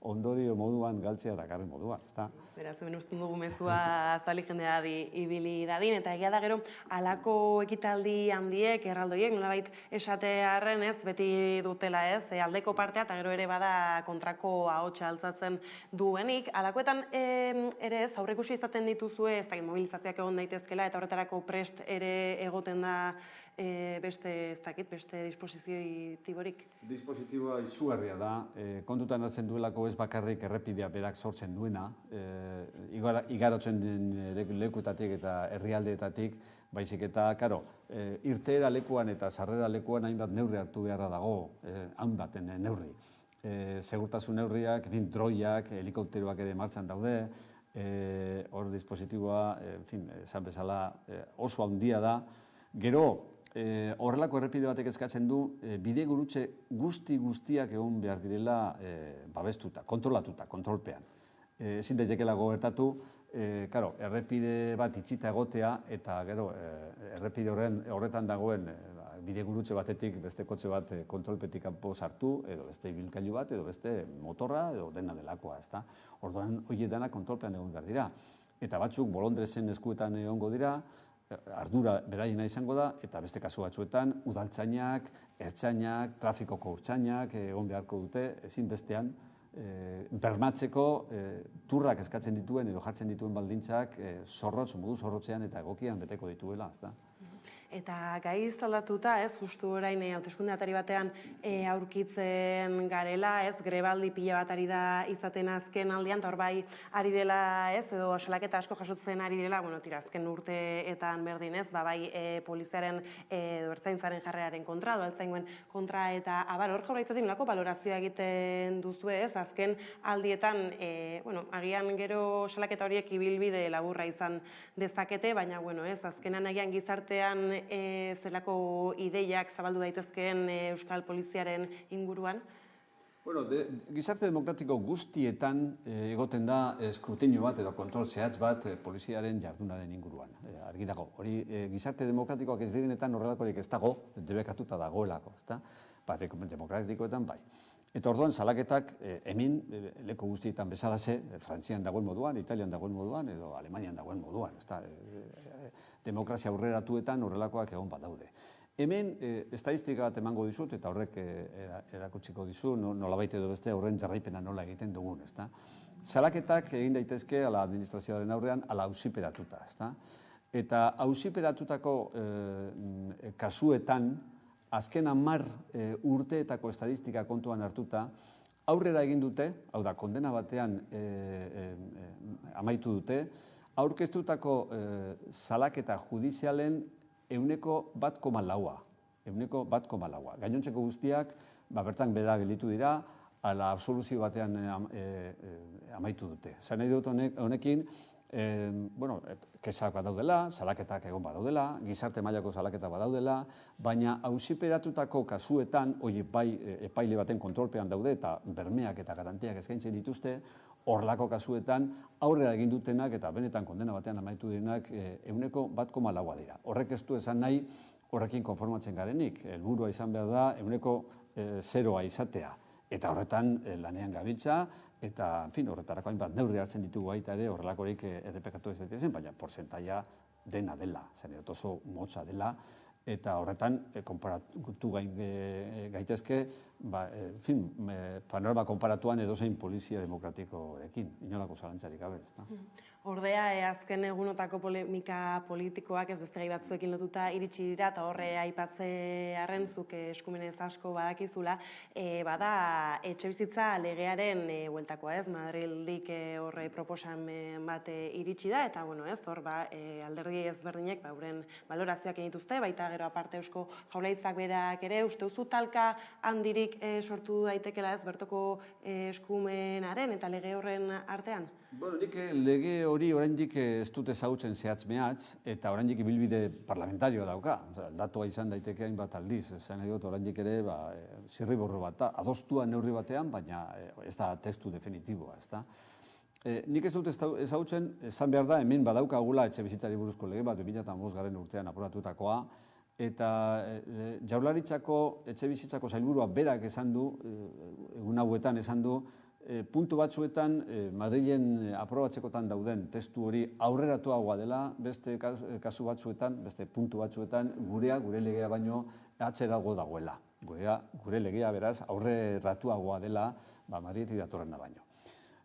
Speaker 5: ondorio moduan galtzea dakarren moduan, ezta?
Speaker 4: Beraz, hemen usten dugu mezua azalik jendea ibili dadin, eta egia da gero, halako ekitaldi handiek, erraldoiek, nolabait esatearren ez, beti dutela ez, aldeko partea, eta gero ere bada kontrako ahotsa altzatzen duenik. Halakoetan ere ez, aurreikusi izaten dituzue, ez da, mobilizazioak egon daitezkela, eta horretarako prest ere egoten da beste dispositiborik?
Speaker 5: Dispositiboa izugarria da, kontutan hartzen duelako ez bakarrik errepidea berak sortzen duena, igarotzen den lekuetatik eta herrialdeetatik, baizik eta, karo, irteera lekuan eta sarrera lekuan hainbat neurri hartu beharra dago, hainbaten neurri. Segurtasun neurriak, droiak, helikopteroak ere martxan daude, hor dispositiboa, esan bezala, oso handia da. Gero, horrelako errepide batek eskatzen du, bide gurutze guztiak egon behar direla babestuta, kontrolatuta, kontrolpean. Ezin daitekelago gertatu, errepide bat itxita egotea, eta gero, errepide horretan dagoen bide gurutze batetik beste kotxe bat kontrolpetik kanpo sartu, edo beste ibilgailu bat, edo beste motorra, edo dena delakoa, ezta? Orduan, horiek dena kontrolpean egon behar dira. eta batzuk bolondrezen eskuetan egongo dira, ardura beraiena izango da, eta beste kasu batzuetan udaltzainak, ertzainak, trafikoko urtzainak egon beharko dute, ezinbestean bermatzeko turrak eskatzen dituen edo jartzen dituen baldintzak modu zorrotzean eta egokian beteko dituela, ezta?
Speaker 4: Eta gai aldatuta, justu orain hauteskunde atari batean aurkitzen garela, grebaldi pila bat ari da izaten azken aldian, eta hor bai ari dela, edo salaketa asko jasotzen ari direla, azken urteetan berdin, bai poliziaren edo ertzaintzaren jarreraren kontra, edo ertzaingoen kontra, eta hor jaurlaritzatik nolako balorazioa egiten duzu, azken aldietan, agian gero salaketa horiek ibilbide laburra izan dezakete, baina, azkenan agian gizartean zelako ideiak zabaldu daitezkeen Euskal Poliziaren inguruan?
Speaker 5: Gizarte demokratiko guztietan egoten da eskrutinio bat edo kontrol zehatz bat poliziaren jardunaren inguruan. Argi dago, hori gizarte demokratikoak ez direnetan horrelakorik ez dago, debekatuta dagoelako, ezta? Demokratikoetan bai. Eta orduan salaketak hemen leku guztietan bezalaze, Frantzian dagoen moduan, Italian dagoen moduan, edo Alemanian dagoen moduan, ezta? Demokrazia aurreratuetan horrelakoak egon bat daude. Hemen estadistika bat emango dizut, eta horrek erakutsiko dizu, nolabait edo beste horren jarraipena nola egiten dugun, ezta? Salaketak egin daitezke ala administrazioaren aurrean ala auziperatuta, ezta? Eta auziperatutako kasuetan, azken 10 urteetako estadistika kontuan hartuta, aurrera egin dute, hau da, kondena batean amaitu dute, aurkeztutako salaketa judizialen 1,4%. 1,4%. Gainontzeko guztiak, bertan bera gelditu dira, ala absoluzio batean amaitu dute. Zan nahi dut honekin, kesak badaudela, salaketak egon badaudela, gizarte mailako salaketak badaudela, baina auziperatutako kasuetan, bai epaile baten kontrolpean daude eta bermeak eta garantiak eskaintzen dituzte, horlako kasuetan aurrera egin dutenak eta benetan kondena batean amaitu direnak 1,4% dira. Horrek ez du esan nahi horrekin konformatzen garenik. Helburua izan behar da 0% izatea. Eta horretan lanean gabiltza, eta horretarako hainbat neurri hartzen ditugu baita ere horrelakorik errepekatu ez daitezen, baina portzentaia dena dela, zen oso motza dela, eta horretan konparatu gaitezke, panorama konparatuan edozein polizia demokratikorekin, inolako zalantzarik gabe.
Speaker 4: Ordea, azken egunotako polemika politikoak ez beste gai batzuekin lotuta iritsi dira, eta horre aipatzearen zuk eskumenez asko badakizula, bada etxebizitza legearen bueltakoa, Madrildik horre proposamen bat iritsi da, eta hor alderdi ezberdinek euren balorazioak egin dituzte, baita gero aparte Eusko Jaurlaritzak berak ere, uste duzu talka handirik sortu daitekela bertoko eskumenaren eta lege horren artean?
Speaker 5: Nik lege hori oraindik ez dut ezagutzen zehatz mehatz, eta oraindik ibilbide parlamentarioa dauka. Datua izan daiteke hainbat aldiz, esan nahi dut oraindik ere zirriborro bat, adostua neurri batean, baina ez da testu definitiboa, ezta? Nik ez dut ezagutzen, esan behar da, hemen badaukagula etxebizitzari buruzko lege bat 2005 urtean aprobatutakoa, eta Jaurlaritzako etxebizitzako sailburua berak esan du, egun hauetan esan du, puntu batzuetan Madrilen aprobatzekotan dauden testu hori aurreratuagoa dela, beste kasu batzuetan, beste puntu batzuetan gure legea baino atzerago dagoela. Gure legea beraz aurreratuagoa dela Madriletik datorrena baino.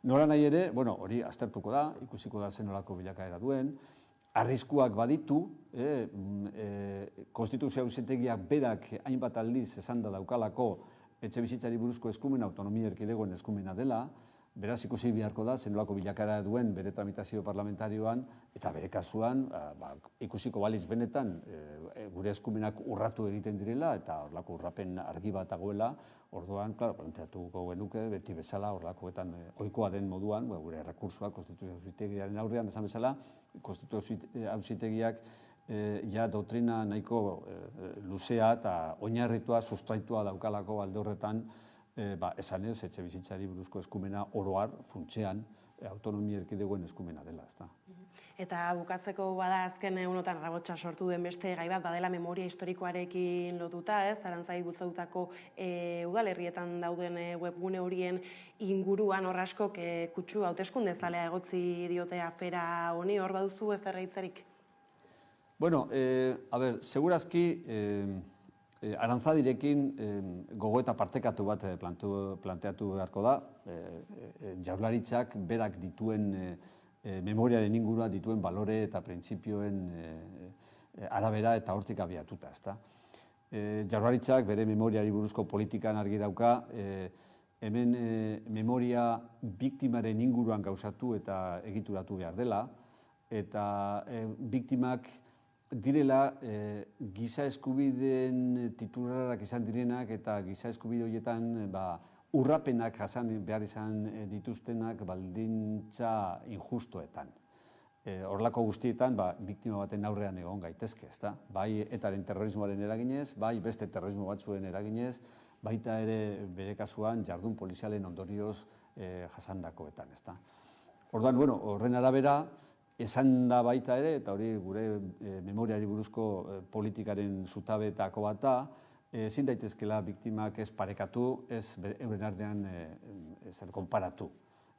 Speaker 5: Nola nahi ere, hori aztertuko da, ikusiko da zenolako bilakaera duen, arriskuak baditu, Konstituzio Auzitegiak berak hainbat aldiz esan da daukalako etxebizitzari buruzko eskumen autonomia erkidegoen eskumena dela, beraz ikusi beharko da zenolako bilakaera duen bere tramitazio parlamentarioan, eta bere kasuan ikusiko balitz benetan gure eskumenak urratu egiten direla, eta horrelako urrapen argi bat dagoela, orduan, planteatuko genuke, beti bezala, horrelakoetan ohikoa den moduan, gure rekursoak Konstituzio Auzitegiaren aurrean, esan bezala, Konstituzio Auzitegiak doktrina nahiko luzea eta oinarritua, sustraitua daukalako alde horretan, esanez, etxebizitzari buruzko eskumena oroar, funtsean, autonomia erkidegoen eskumena dela, ezta.
Speaker 4: Eta bukatzeko bada azken egunotan rabotsa sortu den beste gai bat badela memoria historikoarekin lotuta, Arantzadi bultzatutako udalerrietan dauden webgune horien inguruan hor askok kutsu hauteskundezalea egotzi diote afera honi, hor baduzu ez erraitzarik?
Speaker 5: Bueno, segurazki Arantzadirekin gogoeta partekatu bat planteatu beharko da, Jaurlaritzak berak dituen memoriaren ingurua dituen balore eta printzipioen arabera eta hortik abiatuta, ezta. Jaurlaritzak bere memoriari buruzko politikan argi dauka, hemen memoria biktimaren inguruan gauzatu eta egituratu behar dela, eta biktimak direla giza eskubideen titularak izan direnak eta giza eskubide horietan urrapenak jasan behar izan dituztenak baldintza injustoetan. Horrelako guztietan biktima baten aurrean egon gaitezke, ezta? Bai etaren terrorismoaren eraginez, bai beste terrorismo batzuen eraginez, baita ere bere kasuan jardun polizialen ondorioz jasandakoetan, ezta? Orduan, horren arabera, esan da baita ere, eta hori gure memoriari buruzko politikaren zutabeetako bat da, ezin daitezkela biktimak ez parekatu, ez euren artean konparatu.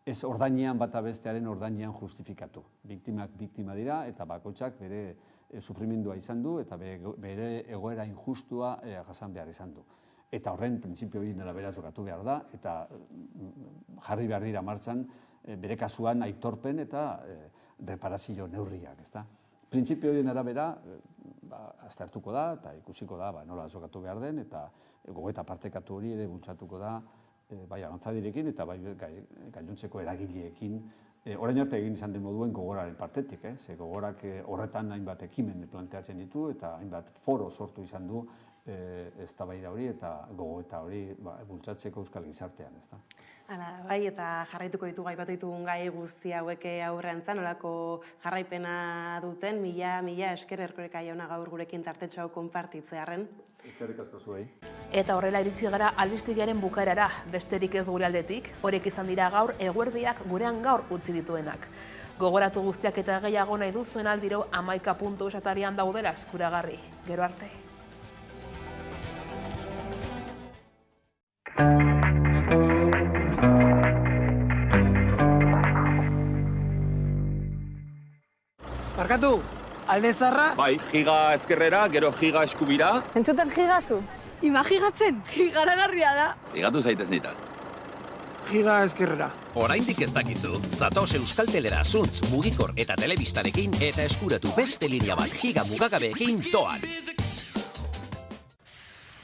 Speaker 5: Ez ordainean bata bestearen ordainean justifikatu. Biktimak biktima dira eta bakoitzak bere sufrimendua izan du eta bere egoera injustua jasan behar izan du. Eta horren printzipio horien arabera jokatu behar da eta jarri behar dira martxan bere kasuan aitorpen eta reparazio neurriak, ezta? Printzipio horien arabera aztertuko da eta ikusiko da nola jokatu behar den eta gogoeta partekatu hori ere bultzatuko da bai Arantzadirekin eta bai gainontzeko eragileekin. Orain arte egin izan den moduen gogoraren partetik, ze gogorak horretan hainbat ekimen planteatzen ditu eta hainbat foro sortu izan du eztabaida hori eta gogoeta hori bultzatzeko euskal gizartean, ezta.
Speaker 4: Hala, bai, eta jarraituko ditugu aipatu ditugun gai guzti hauek aurreantzan, nolako jarraipena duten, mila esker Erkoreka jauna gaur gurekin tartetxo hau konpartitzearren.
Speaker 5: Eskerrik asko zuei.
Speaker 1: Eta horrela iritsi gara albistegiaren bukaerara, besterik ez gure aldetik, horiek izan dira gaur eguerdiak gurean gaur utzi dituenak. Gogoratu guztiak eta gehiago nahi duzuen aldiro 11 puntu esatarian daudela eskuragarri. Gero arte.
Speaker 6: Barkatu, alde zarra?
Speaker 7: Bai, giga ezkerrera, gero giga eskubira.
Speaker 6: Entzuten gigazu?
Speaker 3: Imagigatzen, gigaragarria da.
Speaker 7: Ligatu zaitez nitaz.
Speaker 6: Giga ezkerrera.
Speaker 23: Oraindik ez dakizu, zatoz Euskaltelera zuntz, mugikor eta telebistarekin eta eskuratu beste linea bat giga mugagabeekin doan.